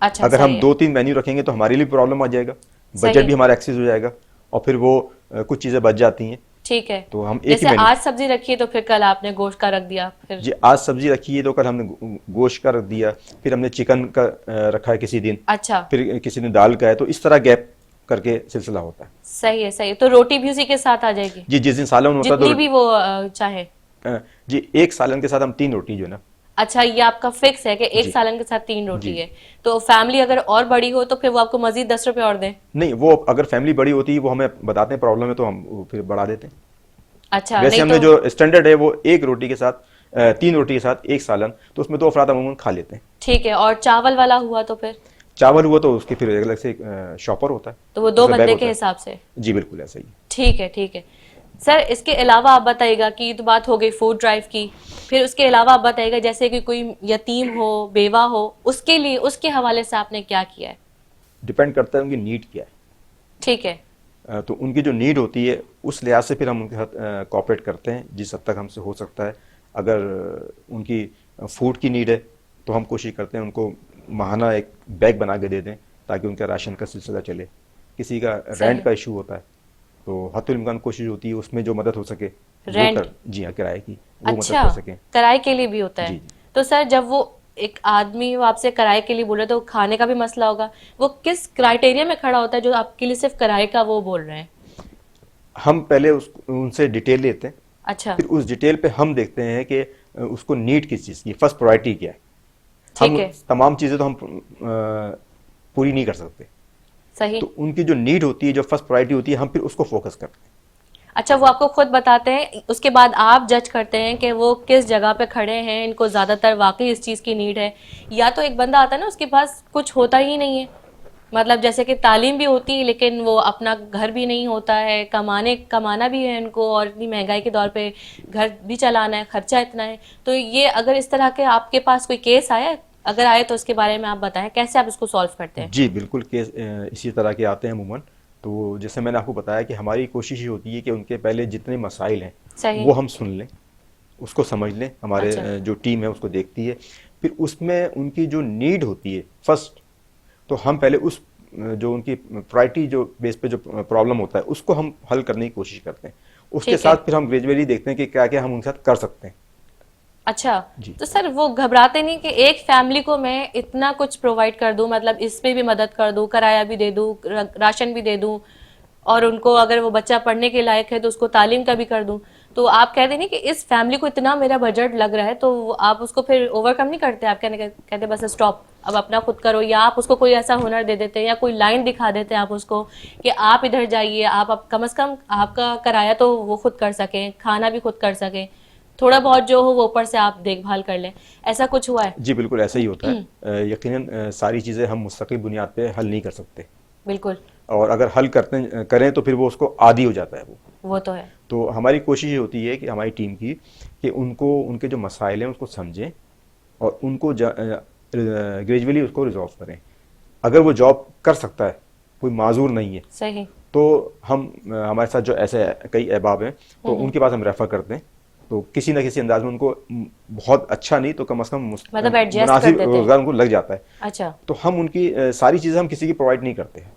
اچھا. اگر ہم صحیح ہے. 2-3 مینیو رکھیں گے تو ہمارے لیے پرابلم آ جائے گا، صحیح. بجٹ بھی ہمارا ایکسیس ہو جائے گا، اور پھر وہ کچھ چیزیں بچ جاتی ہیں. ٹھیک ہے. تو ہم ایک ہی جیسے مینیو. آج سبزی رکھی ہے تو پھر کل آپ نے گوشت کا رکھ دیا، پھر جی آج سبزی رکھی ہے تو کل ہم نے گوشت کا رکھ دیا، پھر ہم نے چکن کا رکھا ہے کسی دن، اچھا. پھر کسی نے دال کا ہے، تو اس طرح گیپ کر کے سلسلہ ہوتا ہے. صحیح ہے. صحیح ہے. تو روٹی بھی اسی کے ساتھ آ جائے گی؟ جی جس دن سالن ہوتا ہے جتنی تو بھی وہ چاہے. جی ایک سالن کے ساتھ ہم 3 روٹی جو ہے نا. اچھا، یہ آپ کا فکس ہے کہ ایک جی. سالن کے ساتھ 3 روٹی جی. ہے؟ تو فیملی اگر اور بڑی ہو تو پھر وہ آپ کو مزید 10 روپے اور دیں؟ نہیں، وہ اگر فیملی بڑی ہوتی ہے وہ ہمیں بتاتے ہیں پرابلم ہے تو ہم پھر بڑھا دیتے ہیں. اچھا. ویسے ہم نہیں نے تو جو اسٹینڈرڈ ہے وہ ایک روٹی کے ساتھ 3 روٹی کے ساتھ ایک سالن، تو اس میں 2 افراد عموماً کھا لیتے ہیں. ٹھیک ہے. اور چاول والا ہوا تو پھر؟ چاول ہوا تو اس کے پھر الگ سے شاپر ہوتا ہے، تو وہ 2 اس کا بیگ بندے ہوتا کے ہے. حساب سے؟ جی بالکل ایسا ہی. ٹھیک ہے. ٹھیک ہے. سر اس کے علاوہ آپ بتائیے گا کہ یہ تو بات ہو گئی فوڈ ڈرائیو کی، پھر اس کے علاوہ آپ بتائیے گا جیسے کہ کوئی یتیم ہو، بیوہ ہو، اس کے لیے اس کے حوالے سے آپ نے کیا کیا ہے؟ ڈپینڈ کرتا ہے ان کی نیڈ کیا ہے. ٹھیک ہے. تو ان کی جو نیڈ ہوتی ہے اس لحاظ سے پھر ہم ان کے ساتھ کوآپریٹ کرتے ہیں جس حد تک ہم سے ہو سکتا ہے. اگر ان کی فوڈ کی نیڈ ہے تو ہم کوشش کرتے ہیں ان کو ماہانہ ایک بیگ بنا کے دے دیں تاکہ ان کا راشن کا سلسلہ چلے. کسی کا رینٹ کا ایشو ہوتا ہے تو حتی الامکان کوشش ہوتی ہے اس میں جو مدد ہو سکے رینٹ؟ جی ہاں، کرائے کی وہ مدد اچھا، کر سکیں. کرائے کے لیے بھی ہوتا ہے؟ جی. تو سر جب وہ ایک آدمی وہ آپ سے کرائے کے لیے بول رہے تو کھانے کا بھی مسئلہ ہوگا، وہ کس کرائٹیریا میں کھڑا ہوتا ہے جو آپ کے لیے صرف کرائے کا وہ بول رہے ہیں؟ ہم پہلے ان سے ڈیٹیل لیتے ہیں. اچھا. پھر اس ڈیٹیل پہ ہم دیکھتے ہیں کہ اس کو نیڈ کس چیز کی، فرسٹ پرائرٹی کیا ہے. ٹھیک ہے. تمام چیزیں تو ہم پوری نہیں کر سکتے. صحیح. تو ان کی جو نیڈ ہوتی ہے، جو فرسٹ پرائرٹی ہوتی ہے، ہم پھر اس کو فوکس کرتے ہیں. اچھا، وہ آپ کو خود بتاتے ہیں، اس کے بعد آپ جج کرتے ہیں کہ وہ کس جگہ پہ کھڑے ہیں، ان کو زیادہ تر واقعی اس چیز کی نیڈ ہے. یا تو ایک بندہ آتا ہے نا اس کے پاس کچھ ہوتا ہی نہیں ہے، مطلب جیسے کہ تعلیم بھی ہوتی ہے لیکن وہ اپنا گھر بھی نہیں ہوتا ہے، کمانا بھی ہے ان کو، اور اتنی مہنگائی کے دور پہ گھر بھی چلانا ہے، خرچہ اتنا ہے. تو یہ اگر اس طرح کے آپ کے پاس کوئی کیس آیا، اگر آئے تو اس کے بارے میں آپ بتائیں کیسے آپ اس کو سالو کرتے ہیں؟ جی بالکل، کیس اسی طرح کے آتے ہیں عموماً. تو جیسے میں نے آپ کو بتایا کہ ہماری کوشش یہ ہوتی ہے کہ ان کے پہلے جتنے مسائل ہیں صحیح. وہ ہم سن لیں، اس کو سمجھ لیں. ہمارے اچھا. جو ٹیم ہے اس کو دیکھتی ہے، پھر اس میں ان کی جو نیڈ ہوتی ہے فرسٹ، تو ہم پہلے اس جو ان کی پرائرٹی جو بیس پہ جو پرابلم ہوتا ہے اس کو ہم حل کرنے کی کوشش کرتے ہیں. اس کے ساتھ پھر ہم گریجولی دیکھتے ہیں کہ کیا کیا ہم ان کے ساتھ کر سکتے ہیں. اچھا. جی. تو سر وہ گھبراتے نہیں کہ ایک فیملی کو میں اتنا کچھ پرووائڈ کر دوں، مطلب اس پہ بھی مدد کر دوں، کرایہ بھی دے دوں، راشن بھی دے دوں، اور ان کو اگر وہ بچہ پڑھنے کے لائق ہے تو اس کو تعلیم کا بھی کر دوں، تو آپ کہتے نہیں کہ اس فیملی کو اتنا میرا بجٹ لگ رہا ہے، تو آپ اس کو پھر اوور کم نہیں کرتے؟ آپ کہتے بس اسٹاپ، اب اپنا خود کرو، یا آپ اس کو کوئی ایسا ہنر دے دیتے ہیں یا کوئی لائن دکھا دیتے ہیں آپ اس کو کہ آپ ادھر جائیے، آپ کم از کم آپ کا کرایہ تو وہ خود کر سکیں، کھانا بھی خود کر سکیں، تھوڑا بہت جو ہو وہ اوپر سے آپ دیکھ بھال کر لیں, ایسا کچھ ہوا ہے؟ جی بالکل ایسا ہی ہوتا ہے. یقیناً ساری چیزیں ہم مستقل بنیاد پہ حل نہیں کر سکتے, بالکل, اور اگر حل کریں تو پھر وہ اس کو عادی ہو جاتا ہے وہ تو ہے. تو ہماری کوشش یہ ہوتی ہے کہ ہماری ٹیم کی کہ ان کو ان کے جو مسائل ہیں اس کو سمجھیں اور ان کو گریجولی اس کو ریزالو کریں. اگر وہ جاب کر سکتا ہے, کوئی معذور نہیں ہے, صحیح, تو ہمارے ساتھ جو ایسے کئی احباب ہیں تو ان کے پاس ہم ریفر کرتے ہیں, تو کسی نہ کسی انداز میں ان کو بہت اچھا نہیں تو کم از کم مطلب ایڈجسٹ کر مناسب دیتے ہیں. روزگار ان کو لگ جاتا ہے. اچھا, تو ہم ان کی ساری چیزیں ہم کسی کی پرووائڈ نہیں کرتے ہیں,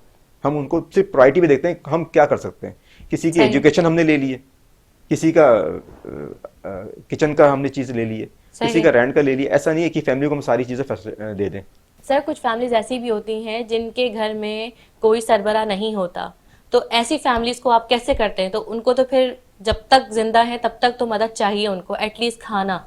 ہم ان کو صرف پرائرٹی پہ دیکھتے ہیں ہم کیا کر سکتے ہیں. کسی کی ایجوکیشن ہم نے لے لی ہے, کسی کا کچن کا ہم نے چیز لے لی ہے, کسی کا رینٹ کا لے لیا. ایسا نہیں ہے کہ فیملی کو ہم ساری چیزیں دے دیں. سر کچھ فیملیز ایسی بھی ہوتی ہیں جن کے گھر میں کوئی سربراہ نہیں ہوتا, تو ایسی فیملیز کو آپ کیسے کرتے ہیں؟ تو ان کو تو پھر جب تک زندہ ہیں تب تک تو مدد چاہیے ان کو, ایٹ لیسٹ کھانا.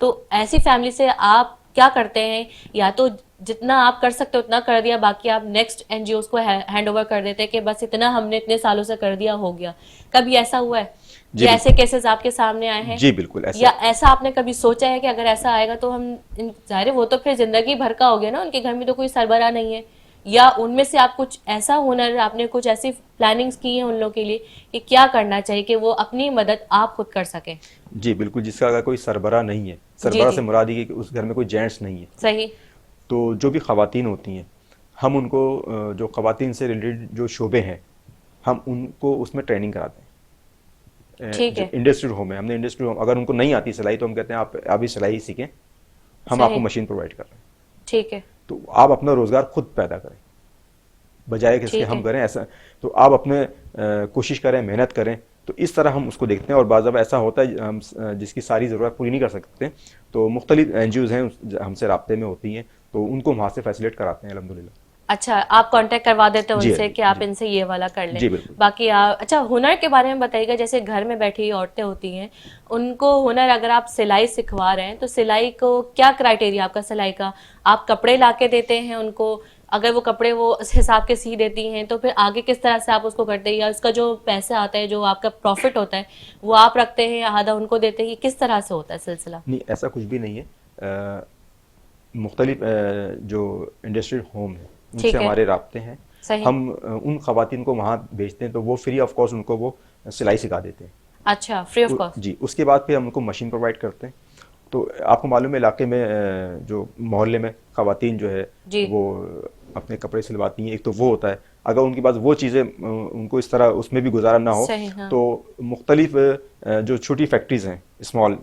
تو ایسی فیملی سے آپ کیا کرتے ہیں؟ یا تو جتنا آپ کر سکتے اتنا کر دیا, باقی آپ نیکسٹ این جی اوز کو ہینڈ اوور کر دیتے کہ بس اتنا ہم نے اتنے سالوں سے کر دیا, ہو گیا. کبھی ایسا ہوا ہے یا ایسے کیسز آپ کے سامنے آئے ہیں؟ جی بالکل ایسا. یا ایسا آپ نے کبھی سوچا ہے کہ اگر ایسا آئے گا تو ہم ظاہر ہے وہ تو پھر زندگی بھر کا ہو گیا نا, ان کے گھر میں تو کوئی سربراہ نہیں ہے, یا ان میں سے آپ کچھ ایسا ہنر, آپ نے کچھ ایسی پلاننگز کی ہیں ان لوگوں کے لیے کہ کیا کرنا چاہیے کہ وہ اپنی مدد آپ خود کر سکیں؟ جی بالکل, جس کا اگر کوئی سربراہ نہیں ہے, سربراہ سے مراد یہ کہ اس گھر میں کوئی جینٹس نہیں ہے. صحیح. تو جو بھی خواتین ہوتی ہیں ہم ان کو جو خواتین سے ریلیٹڈ جو شعبے ہیں ہم ان کو اس میں ٹریننگ کراتے ہیں. ٹھیک ہے. انڈسٹریل ہوم ہے, ہم نے انڈسٹریل ہوم, اگر ان کو نہیں آتی سلائی تو ہم کہتے ہیں آپ ابھی سلائی سیکھیں, ہم آپ کو مشین پرووائڈ کر رہے ہیں. ٹھیک ہے. تو آپ اپنا روزگار خود پیدا کریں بجائے کہ اس کے ہم کریں ایسا. تو آپ اپنے کوشش کریں, محنت کریں. تو اس طرح ہم اس کو دیکھتے ہیں. اور بعض دفعہ ایسا ہوتا ہے ہم جس کی ساری ضرورت پوری نہیں کر سکتے, تو مختلف این جی اوز ہیں ہم سے رابطے میں ہوتی ہیں, تو ان کو وہاں سے فیسیلیٹ کراتے ہیں الحمدللہ. اچھا, آپ کانٹیکٹ کروا دیتے ہیں ان سے کہ آپ ان سے یہ والا کر لیں. جی بالکل. باقی اچھا ہنر کے بارے میں بتائیے گا, جیسے گھر میں بیٹھی عورتیں ہوتی ہیں ان کو ہنر, اگر آپ سلائی سکھوا رہے ہیں تو سلائی کو کیا کرائٹیریا آپ کا سلائی کا؟ آپ کپڑے لا کے دیتے ہیں ان کو, اگر وہ کپڑے وہ اس حساب کے سی دیتی ہیں تو پھر آگے کس طرح سے آپ اس کو کرتے ہیں, یا اس کا جو پیسہ آتا ہے جو آپ کا پروفٹ ہوتا ہے وہ آپ رکھتے ہیں یا آدھا ان کو دیتے ہیں, کس طرح سے ہوتا ہے سلسلہ؟ نہیں ایسا کچھ بھی نہیں ہے. مختلف جو انڈسٹریل ہوم ہے ان سے ہمارے رابطے ہیں, ہم ان خواتین کو وہاں بھیجتے ہیں تو وہ فری آف کاسٹ ان کو وہ سلائی سکھا دیتے ہیں. اچھا, فری آف کاسٹ. جی, اس کے بعد پھر ہم ان کو مشین پرووائڈ کرتے ہیں. تو آپ کو معلوم ہے علاقے میں جو محلے میں خواتین جو ہے وہ اپنے کپڑے سلواتی ہیں, ایک تو وہ ہوتا ہے. اگر ان کے پاس وہ چیزیں ان کو اس طرح اس میں بھی گزارا نہ ہو تو مختلف جو چھوٹی فیکٹریز ہیں اسمال,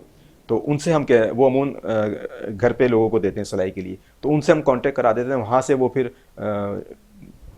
تو ان سے ہم وہ عموماً گھر پہ لوگوں کو دیتے ہیں سلائی کے لیے, تو ان سے ہم کانٹیکٹ کرا دیتے ہیں. وہاں سے وہ پھر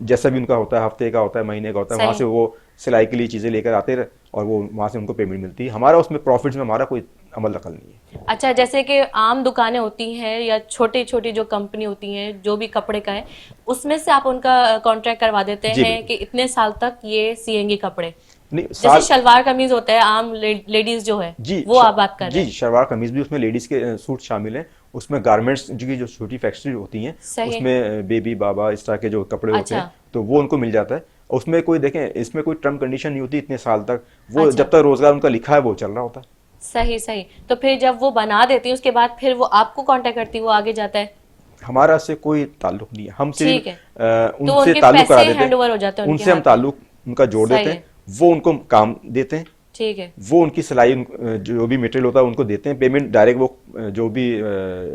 جیسا بھی ان کا ہوتا ہے, ہفتے کا ہوتا ہے, مہینے کا ہوتا ہے, وہاں سے وہ سلائی کے لیے چیزیں لے کر آتے رہے اور وہ وہاں سے ان کو پیمنٹ ملتی ہے. ہمارا اس میں پروفٹس میں ہمارا کوئی عمل دخل نہیں ہے. اچھا, جیسے کہ عام دکانیں ہوتی ہیں یا چھوٹی چھوٹی جو کمپنی ہوتی ہیں جو بھی کپڑے کا ہے, اس میں سے آپ ان کا کانٹریکٹ کروا دیتے ہیں کہ اتنے سال تک یہ سیئیں گی کپڑے, جیسے شلوار قمیض ہوتا ہے عام لیڈیز جو ہے وہ آپ بات کر رہے ہیں؟ جی, شلوار قمیض بھی اس میں لیڈیز کے سوٹ شامل ہیں. اس میں گارمنٹس کی جو چھوٹی فیکٹری ہوتی ہیں اس میں بیبی بابا اس طرح کے جو کپڑے ہوتے ہیں تو وہ ان کو مل جاتا ہے. اس میں کوئی دیکھیں اس میں کوئی ٹرم کنڈیشن نہیں ہوتی اتنے سال تک, وہ جب تک روزگار ان کا لکھا ہے وہ چل رہا ہوتا ہے. صحیح صحیح. تو پھر جب وہ بنا دیتی ہیں اس کے بعد پھر وہ آپ کو کانٹیکٹ کرتی ہے, وہ آگے جاتا ہے؟ ہمارا اس سے کوئی تعلق نہیں ہے, ہم صرف ان سے تعلق کرا دیتے ہیں, ان سے ہم تعلق ان کا جوڑ دیتے ہیں, وہ ان کو کام دیتے ہیں. ٹھیک ہے. وہ ان کی سلائی جو بھی مٹیریل ہوتا ہے ان کو دیتے ہیں, پیمنٹ ڈائریکٹ وہ جو بھی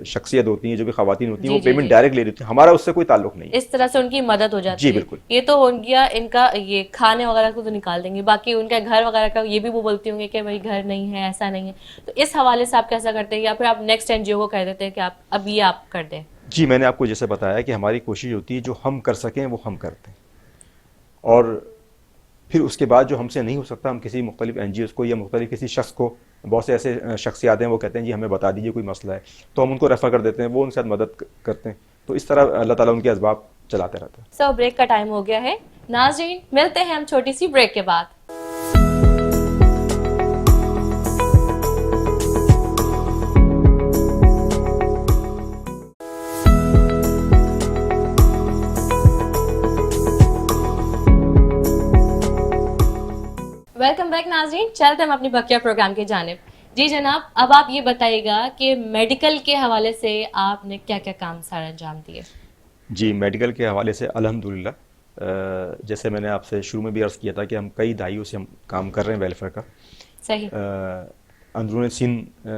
شخصیت ہوتی ہیں جو بھی خواتین ہوتی ہیں وہ پیمنٹ ڈائریکٹ لے لیتے ہیں. ہمارا اس سے کوئی تعلق نہیں ہے. اس طرح سے ان کی مدد ہو جاتی ہے. جی بالکل. یہ تو ہو گیا ان کا, یہ کھانے وغیرہ کو تو نکال دیں گے, باقی ان کا گھر وغیرہ کا یہ بھی وہ بولتی ہوں گے کہ بھائی گھر نہیں ہے, ایسا نہیں ہے. تو اس حوالے سے آپ کیسا کرتے ہیں, یا پھر آپ نیکسٹ این جی او کو کہہ دیتے ہیں کہ آپ اب یہ آپ کر دیں؟ جی, میں نے آپ کو جیسے بتایا کہ ہماری کوشش ہوتی ہے جو ہم کر سکیں وہ ہم کرتے ہیں, اور پھر اس کے بعد جو ہم سے نہیں ہو سکتا ہم کسی مختلف این جی اوز کو یا مختلف کسی شخص کو, بہت سے ایسے شخصیات ہیں وہ کہتے ہیں جی ہمیں بتا دیجیے کوئی مسئلہ ہے, تو ہم ان کو ریفر کر دیتے ہیں, وہ ان کے ساتھ مدد کرتے ہیں. تو اس طرح اللہ تعالیٰ ان کے اسباب چلاتے رہتے ہیں. سو بریک کا ٹائم ہو گیا ہے ناظرین, ملتے ہیں ہم چھوٹی سی بریک کے بعد. ویلکم بیک ناظرین, چلتے ہم اپنی بقیہ پروگرام کی جانب. جی جناب، اب آپ یہ بتائیے گا کہ میڈیکل کے حوالے سے آپ نے کیا کیا کام سارے انجام دیے؟ جی، میڈیکل کے حوالے سے الحمدللہ جیسے میں نے آپ سے شروع میں بھی عرض کیا تھا کہ ہم کئی دہائیوں سے ہم کام کر رہے ہیں ویلفیئر کا. صحیح. اندرون سندھ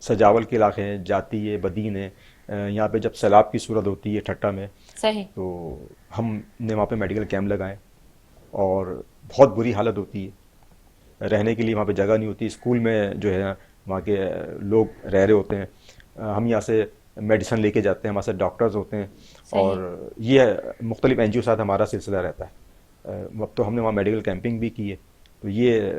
سجاول کے علاقے ہیں، جاتی ہے، بدین ہے، یہاں پہ جب سیلاب کی صورت ہوتی ہے ٹھٹا میں صحیح. تو ہم نے وہاں پہ میڈیکل کیمپ لگائے اور بہت بری حالت ہوتی ہے، رہنے کے لیے وہاں پہ جگہ نہیں ہوتی. اسکول میں جو ہے وہاں کے لوگ رہ رہے ہوتے ہیں، ہم یہاں سے میڈیسن لے کے جاتے ہیں، ہمارے ساتھ ڈاکٹرز ہوتے ہیں اور یہ مختلف این جی او ساتھ ہمارا سلسلہ رہتا ہے. اب تو ہم نے وہاں میڈیکل کیمپنگ بھی کی ہے. تو یہ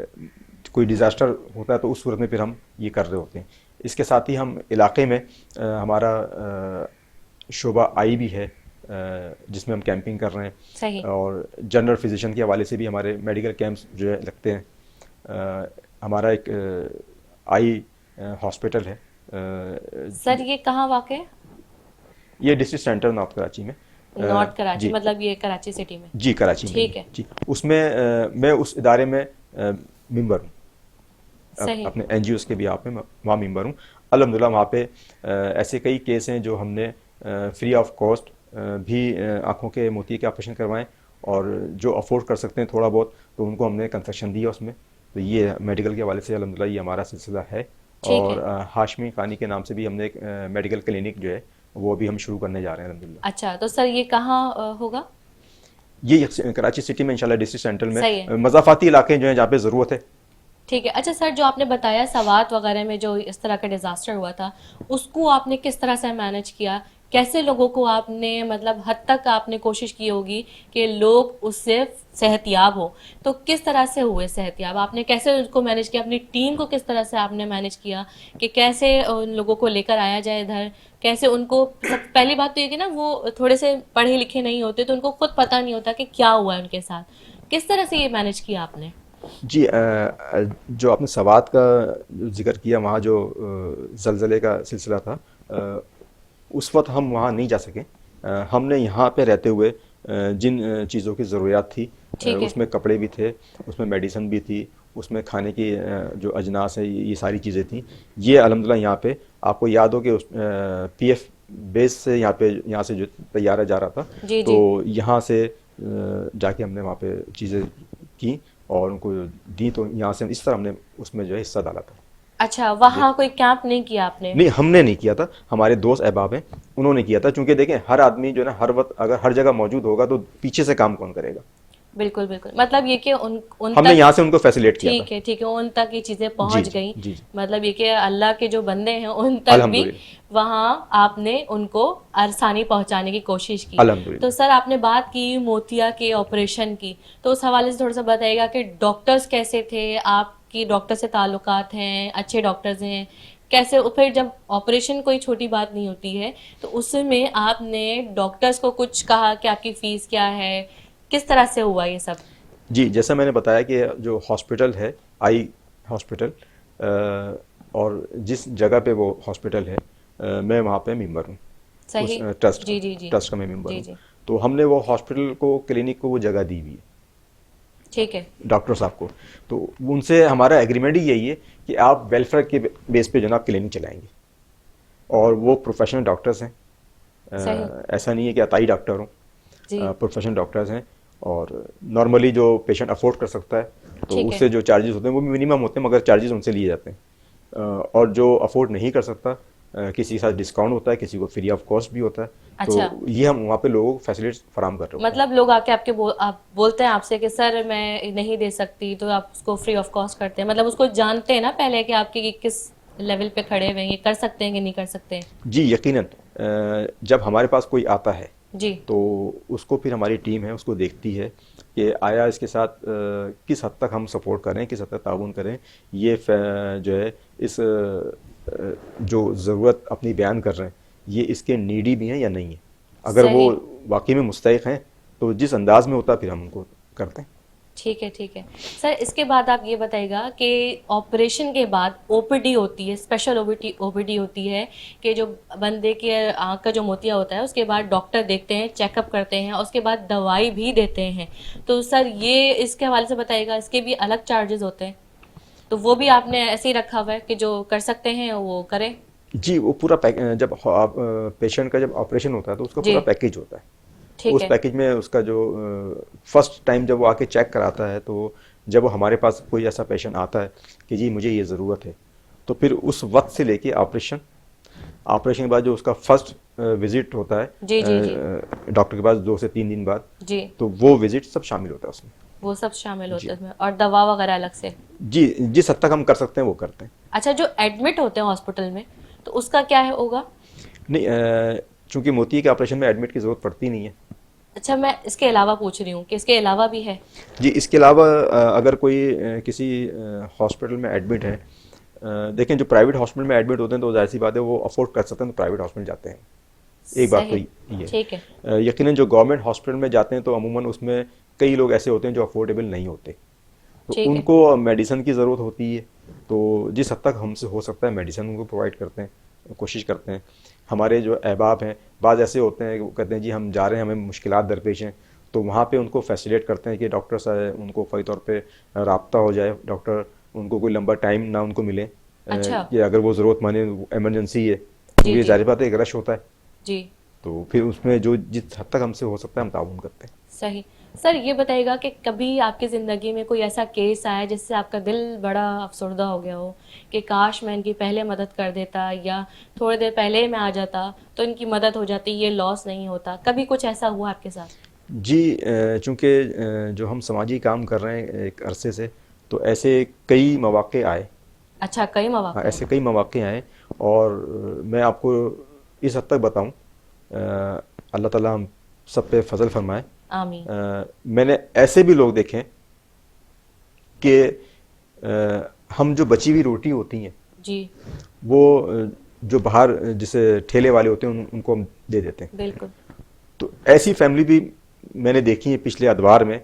کوئی ڈیزاسٹر ہوتا ہے تو اس صورت میں پھر ہم یہ کر رہے ہوتے ہیں. اس کے ساتھ ہی ہم علاقے میں ہمارا شعبہ آئی بھی ہے جس میں ہم کیمپنگ کر رہے ہیں. صحیح. اور جنرل فزیشین کے حوالے سے بھی ہمارے میڈیکل کیمپس جو ہے لگتے ہیں. ہمارا ایک آئی ہاسپٹل ہے. سر یہ کہاں واقع ہے؟ یہ ڈسٹرکٹ سینٹر نارتھ کراچی میں. نارتھ کراچی جی مطلب یہ کراچی سٹی میں؟ جی کراچی میں. ٹھیک ہے. جی اس میں میں اس ادارے میں ممبر ہوں. صحیح. اپنے این جی اوز کے بھی آپ میں وہاں ممبر ہوں. الحمدللہ وہاں پہ ایسے کئی کیس ہیں جو ہم نے فری آف کاسٹ بھی آنکھوں کے موتی کے آپریشن کروائیں اور جو افورڈ کر سکتے ہیں تھوڑا بہت تو ان کو ہم نے کنسیشن دیا اس میں. تو یہ میڈیکل کے حوالے سے الحمدللہ یہ ہمارا سلسلہ ہے. اور ہاشمی خانی کے نام سے بھی ہم نے ایک میڈیکل کلینک جو ہے وہ بھی ہم شروع کرنے جا رہے ہیں الحمدللہ. اچھا تو سر یہ کہاں ہوگا؟ یہ کراچی سٹی میں انشاءاللہ ڈسٹرکٹ سینٹر میں. صحیح ہے. مضافاتی علاقے جو ہیں جہاں پہ ضرورت ہے. ٹھیک ہے. اچھا سر جو آپ نے بتایا سوات وغیرہ میں جو اس طرح کا ڈیزاسٹر ہوا تھا اس کو آپ نے کس طرح سے مینج کیا؟ کیسے لوگوں کو آپ نے مطلب حد تک آپ نے کوشش کی ہوگی کہ لوگ اس سے صحت یاب ہو، تو کس طرح سے ہوئے صحت یاب؟ آپ نے کیسے اس کو مینج کیا؟ اپنی ٹیم کو کس طرح سے آپ نے مینج کیا کہ کیسے ان لوگوں کو لے کر آیا جائے ادھر؟ کیسے ان کو پہلی بات تو یہ کہ نا وہ تھوڑے سے پڑھے لکھے نہیں ہوتے تو ان کو خود پتہ نہیں ہوتا کہ کیا ہوا ہے ان کے ساتھ. کس طرح سے یہ مینج کیا آپ نے؟ جی جو آپ نے سوات کا ذکر کیا وہاں جو زلزلے کا سلسلہ تھا اس وقت ہم وہاں نہیں جا سکے. ہم نے یہاں پہ رہتے ہوئے جن چیزوں کی ضروریات تھی اس میں کپڑے بھی تھے، اس میں میڈیسن بھی تھی، اس میں کھانے کی جو اجناس ہیں یہ ساری چیزیں تھیں. یہ الحمدللہ یہاں پہ آپ کو یاد ہو کہ پی ایف بیس سے یہاں سے جو طیارہ جا رہا تھا تو یہاں سے جا کے ہم نے وہاں پہ چیزیں کی اور ان کو دی. تو یہاں سے اس طرح ہم نے اس میں جو ہے حصہ ڈالا تھا. اچھا وہاں کوئی کیمپ نہیں کیا آپ نے؟ نہیں ہم نے نہیں کیا تھا، ہمارے دوست احباب ہیں انہوں نے کیا تھا. چونکہ دیکھیں ہر آدمی جو ہے نا ہر وقت اگر ہر جگہ موجود ہوگا تو پیچھے سے کام کون کرے گا. بالکل بالکل. مطلب یہ کہ ان ہم نے یہاں سے ان کو فیسیلیٹ کیا. ٹھیک ہے ٹھیک ہے، ان تک یہ چیزیں پہنچ گئیں. جی مطلب یہ کہ اللہ کے جو بندے ہیں ان تک بھی وہاں آپ نے ان کو آسانی پہنچانے کی کوشش کی. تو سر آپ نے بات کی موتیا کے آپریشن کی، تو اس حوالے سے تھوڑا سا بتائیے گا کہ ڈاکٹرز کیسے تھے؟ آپ کی ڈاکٹر سے تعلقات ہیں، اچھے ڈاکٹرز ہیں کیسے؟ پھر جب آپریشن کوئی چھوٹی بات نہیں ہوتی ہے تو اس میں آپ نے ڈاکٹرز کو کچھ کہا کہ آپ کی فیس کیا ہے؟ کس طرح سے ہوا یہ سب؟ جی جیسا میں نے بتایا کہ جو ہاسپٹل ہے آئی ہاسپٹل اور جس جگہ پہ وہ ہاسپٹل ہے میں وہاں پہ ممبر ہوں. صحیح. ٹرسٹ کا میں ممبر ہوں. تو ہم نے وہ ہاسپٹل کو کلینک کو وہ جگہ دی ہوئی ہے. ٹھیک ہے. ڈاکٹر صاحب کو تو ان سے ہمارا ایگریمنٹ ہی یہی ہے کہ آپ ویلفیئر کے بیس پہ جناب کلینک چلائیں گے اور وہ پروفیشنل ڈاکٹرز ہیں. ایسا نہیں ہے کہ عطائی ڈاکٹر ہوں. پروفیشنل ڈاکٹرز ہیں اور نارملی جو پیشنٹ افورڈ کر سکتا ہے تو اس سے جو چارجز ہوتے ہیں وہ بھی منیمم ہوتے ہیں مگر چارجز ان سے لیے جاتے ہیں. اور جو افورڈ نہیں کر سکتا کسی کے ساتھ ڈسکاؤنٹ ہوتا ہے، کسی کو فری آف کاسٹ بھی ہوتا ہے. تو یہ ہم وہاں پہ لوگوں کو فیسلٹیز فراہم کر رہے ہیں. مطلب لوگ آ کے آپ کے بولتے ہیں آپ سے کہ سر میں نہیں دے سکتی تو آپ اس کو فری آف کاسٹ کرتے ہیں؟ مطلب اس کو جانتے ہیں نا پہلے کہ آپ کے کس لیول پہ کھڑے ہوئے ہیں، یہ کر سکتے ہیں کہ نہیں کر سکتے؟ جی یقیناً. جب ہمارے پاس کوئی آتا ہے جی تو اس کو پھر ہماری ٹیم ہے اس کو دیکھتی ہے کہ آیا اس کے ساتھ کس حد تک ہم سپورٹ کریں، کس حد تک تعاون کریں. یہ جو ہے اس جو ضرورت اپنی بیان کر رہے ہیں یہ اس کے نیڈی بھی ہیں یا نہیں ہیں. اگر وہ واقعی میں مستحق ہیں تو جس انداز میں ہوتا ہے پھر ہم ان کو کرتے ہیں. ٹھیک ہے ٹھیک ہے. سر اس کے بعد آپ یہ بتائیے گا کہ آپریشن کے بعد او پی ڈی ہوتی ہے، اسپیشل او پی ڈی ہوتی ہے کہ جو بندے کے آنکھ کا جو موتیا ہوتا ہے اس کے بعد ڈاکٹر دیکھتے ہیں، چیک اپ کرتے ہیں اور اس کے بعد دوائی بھی دیتے ہیں. تو سر یہ اس کے حوالے سے بتائیے گا، اس کے بھی الگ چارجز ہوتے ہیں؟ تو وہ بھی آپ نے ایسے ہی رکھا ہوا ہے کہ جو کر سکتے ہیں وہ کریں؟ جی وہ پورا جب پیشنٹ کا جب آپریشن ہوتا ہے تو اس کا جی پورا پیکیج ہوتا ہے. ٹھیک اس ہے. پیکیج میں اس کا جو فرسٹ ٹائم جب وہ آ کے چیک کراتا ہے تو جب وہ ہمارے پاس کوئی ایسا پیشنٹ آتا ہے کہ جی مجھے یہ ضرورت ہے تو پھر اس وقت سے لے کے آپریشن کے بعد جو اس کا فرسٹ وزٹ ہوتا ہے جی جی جی ڈاکٹر کے پاس 2 سے 3 دن بعد, جی تو وہ وزٹ سب شامل ہوتا ہے اس میں. وہ سب شامل ہوتے ہیں اس میں, اور دوا وغیرہ الگ سے؟ جی جس حد تک ہم کر سکتے ہیں وہ کرتے ہیں. اچھا, جو ایڈمٹ ہوتے ہیں ہاسپٹل میں تو اس کا کیا ہے ہوگا؟ نہیں چونکہ موتی کے آپریشن میں ایڈمٹ کی ضرورت پڑتی نہیں ہے. اچھا, میں اس کے علاوہ پوچھ رہی ہوں کہ اس کے علاوہ بھی ہے. جی اس کے علاوہ اگر کوئی کسی ہاسپٹل میں ایڈمٹ ہے, دیکھیں جو پرائیویٹ ہاسپٹل میں ایڈمٹ ہوتے ہیں تو ظاہر سی بات ہے وہ افورڈ کر سکتے ہیں تو پرائیویٹ ہاسپٹل جاتے ہیں. ایک بات تو یہ ہے. ٹھیک ہے. یقیناً جو گورنمنٹ ہاسپٹل میں جاتے ہیں تو عموماً اس میں کئی لوگ ایسے ہوتے ہیں جو افورڈیبل نہیں ہوتے, تو ان کو میڈیسن کی ضرورت ہوتی ہے. تو جس حد تک ہم سے ہو سکتا ہے میڈیسن ان کو پرووائڈ کرتے ہیں, کوشش کرتے ہیں. ہمارے جو احباب ہیں بعض ایسے ہوتے ہیں کہ وہ کہتے ہیں جی ہم جا رہے ہیں ہمیں مشکلات درپیش ہیں, تو وہاں پہ ان کو فیسیلیٹ کرتے ہیں کہ ڈاکٹر صاحب ان کو فوری طور پہ رابطہ ہو جائے, ڈاکٹر ان کو کوئی لمبا ٹائم نہ ان کو ملے کہ اگر وہ ضرورت مند ایمرجنسی ہے تو یہ ظاہر بات ہے ایک رش ہوتا ہے. جی تو پھر اس میں جو جس حد تک ہم سے ہو سکتا ہے ہم تعاون کرتے ہیں. صحیح. سر یہ بتائیے گا کہ کبھی آپ کی زندگی میں کوئی ایسا کیس آیا جس سے آپ کا دل بڑا افسردہ ہو گیا ہو کہ کاش میں ان کی پہلے مدد کر دیتا یا تھوڑی دیر پہلے میں آ جاتا تو ان کی مدد ہو جاتی, یہ لاس نہیں ہوتا, کبھی کچھ ایسا ہوا آپ کے ساتھ؟ جی چونکہ جو ہم سماجی کام کر رہے ہیں ایک عرصے سے, تو ایسے کئی مواقع آئے. اچھا, کئی مواقع؟ ایسے کئی مواقع آئے, اور میں آپ کو اس حد تک بتاؤں, اللہ تعالیٰ ہم سب پہ فضل فرمائے. آمین. میں نے ایسے بھی لوگ دیکھے کہ ہم جو بچی ہوئی روٹی ہوتی ہیں جی وہ جو باہر جسے ٹھیلے والے ہوتے ہیں ان کو ہم دے دیتے ہیں. بالکل. تو ایسی فیملی بھی میں نے دیکھی ہے پچھلے ادوار میں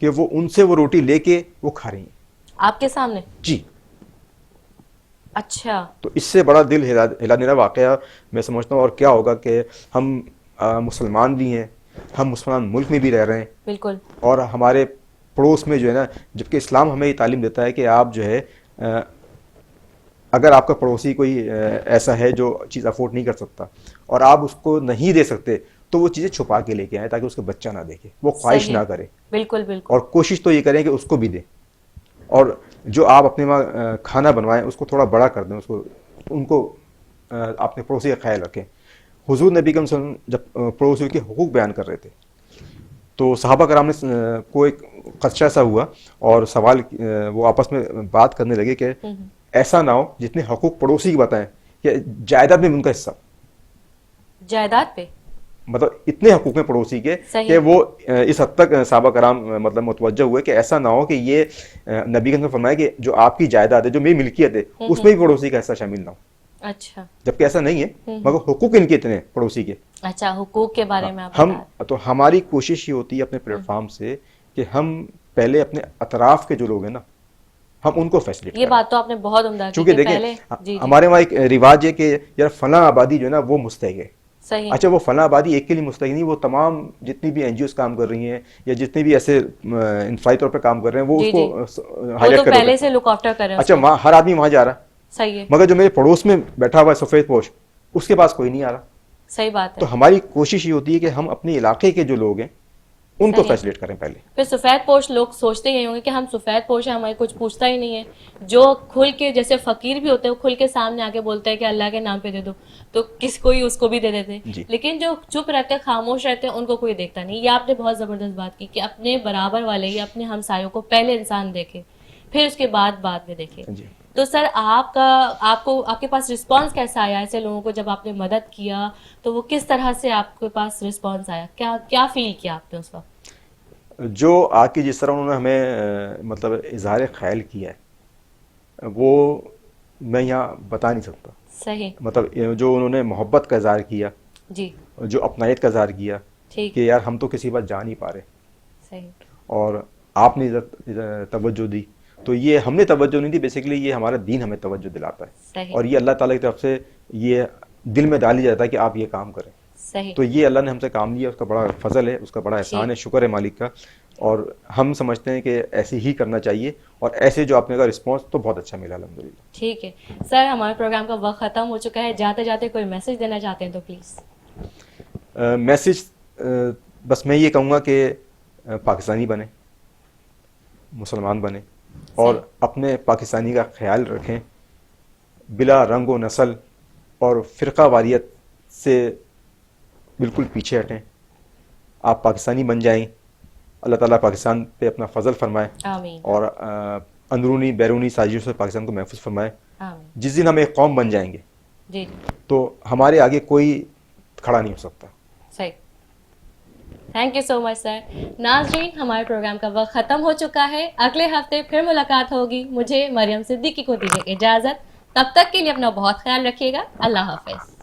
کہ وہ ان سے وہ روٹی لے کے وہ کھا رہی ہیں آپ کے سامنے؟ جی. اچھا. تو اس سے بڑا دل ہلا دینا واقعہ میں سمجھتا ہوں اور کیا ہوگا کہ ہم مسلمان بھی ہیں, ہم مسلمان ملک میں بھی رہ رہے ہیں. بالکل. اور ہمارے پڑوس میں جو ہے نا, جبکہ اسلام ہمیں یہ تعلیم دیتا ہے کہ آپ جو ہے اگر آپ کا پڑوسی کوئی ایسا ہے جو چیز افورڈ نہیں کر سکتا اور آپ اس کو نہیں دے سکتے تو وہ چیزیں چھپا کے لے کے آئیں تاکہ اس کا بچہ نہ دیکھے, وہ خواہش نہ کرے. بالکل بالکل. اور کوشش تو یہ کریں کہ اس کو بھی دیں, اور جو آپ اپنے وہاں کھانا بنوائیں اس کو تھوڑا بڑا کر دیں, اس کو ان کو اپنے پڑوسی کا خیال رکھیں. حضور نبی صلی اللہ علیہ وسلم جب پڑوسیوں کے حقوق بیان کر رہے تھے تو صحابہ کرام نے کو ایک خدشہ سا ہوا اور سوال وہ آپس میں بات کرنے لگے کہ ایسا نہ ہو جتنے حقوق پڑوسی کی بتائیں کہ جائیداد میں ان کا حصہ, جائیداد پہ مطلب اتنے حقوق ہیں پڑوسی کے کہ وہ اس حد تک صحابہ کرام مطلب متوجہ ہوئے کہ ایسا نہ ہو کہ یہ نبی نے فرمایا کہ جو آپ کی جائیداد ہے جو میری ملکیت ہے اس میں بھی پڑوسی کا حصہ شامل نہ ہو. اچھا. جبکہ ایسا نہیں ہے مگر حقوق ان کے اتنے پڑوسی کے. اچھا, حقوق کے بارے میں ہم تو ہماری کوشش یہ ہوتی ہے اپنے پلیٹ فارم سے کہ ہم پہلے اپنے اطراف کے جو لوگ ہیں نا ہم ان کو فیسلیٹ کریں. یہ بات تو آپ نے بہت عمدہ کی. چونکہ دیکھیں ہمارے وہاں ایک رواج ہے کہ یار فلاں آبادی جو ہے نا وہ مستحق ہے. صحیح. اچھا, وہ فلاں آبادی ایک کے لیے مستحق نہیں, وہ تمام جتنی بھی این جی اوز کام کر رہی ہیں یا جتنے بھی ایسے انفرادی طور پہ کام کر رہے ہیں وہ اس کو ہائی لائٹ کر پہلے سے لک آفٹر کر رہے ہیں. اچھا, وہاں ہر آدمی وہاں جا رہا ہے. صحیح ہے. مگر جو میرے پڑوس میں بیٹھا ہوا ہے سفید پوش اس کے پاس کوئی نہیں آ رہا. صحیح بات ہے. تو ہماری کوشش یہ ہوتی ہے کہ ہم اپنے علاقے کے جو لوگ ہیں ان کو فیسلیٹ کریں پہلے. پھر سفید پوش لوگ سوچتے ہی ہوں گے کہ ہم سفید پوش ہیں, ہمیں کچھ پوچھتا ہی نہیں ہے. جو کھل کے جیسے فقیر بھی ہوتے ہیں وہ کھل کے سامنے آ کے بولتے ہیں کہ اللہ کے نام پہ دے دو, تو کوئی اس کو بھی دے دیتے ہیں. لیکن جو چپ رہتے ہیں خاموش رہتے ہیں ان کو کوئی دیکھتا نہیں. یہ آپ نے بہت زبردست بات کی کہ اپنے برابر والے یا اپنے ہمسایوں کو پہلے انسان دیکھے پھر اس کے بعد میں دیکھے. تو سر آپ کے پاس رسپانس کیسا آیا ایسے لوگوں کو جب آپ نے مدد کیا, تو وہ کس طرح سے آپ کے پاس رسپانس آیا, کیا فیل کیا آپ نے اس وقت؟ جو آ کے جس طرح انہوں نے ہمیں مطلب اظہار خیال کیا ہے وہ میں یہاں بتا نہیں سکتا. صحیح. مطلب جو انہوں نے محبت کا اظہار کیا, جی, جو اپنائیت کا اظہار کیا کہ یار ہم تو کسی بات جا نہیں پا رہے. صحیح. اور آپ نے توجہ دی, تو یہ ہم نے توجہ نہیں دی, بیسیکلی یہ ہمارا دین ہمیں توجہ دلاتا ہے. صحیح. اور یہ اللہ تعالیٰ کی طرف سے یہ دل میں ڈال دیا جاتا ہے کہ آپ یہ کام کریں. صحیح. تو یہ اللہ نے ہم سے کام لیا, اس کا بڑا فضل ہے, اس کا بڑا احسان ہے, شکر ہے مالک کا. اور ہم سمجھتے ہیں کہ ایسے ہی کرنا چاہیے, اور ایسے جو آپ نے کا رسپانس تو بہت اچھا ملا الحمدللہ. ٹھیک ہے سر, ہمارے پروگرام کا وقت ختم ہو چکا ہے, جاتے جاتے کوئی میسج دینا چاہتے ہیں تو پلیز. میسج بس میں یہ کہوں گا کہ پاکستانی بنیں, مسلمان بنیں, اور اپنے پاکستانی کا خیال رکھیں, بلا رنگ و نسل اور فرقہ واریت سے بالکل پیچھے ہٹیں. آپ پاکستانی بن جائیں, اللہ تعالیٰ پاکستان پہ اپنا فضل فرمائے آمین اور اندرونی بیرونی سازشوں سے پاکستان کو محفوظ فرمائے. آمین. جس دن ہم ایک قوم بن جائیں گے جی تو ہمارے آگے کوئی کھڑا نہیں ہو سکتا. صحیح. تھینک یو سو مچ سر. ناظرین, ہمارے پروگرام کا وقت ختم ہو چکا ہے. اگلے ہفتے پھر ملاقات ہوگی. مجھے مریم صدیقی کو دیجیے اجازت. تب تک کے لیے اپنا بہت خیال رکھیے گا. اللہ حافظ.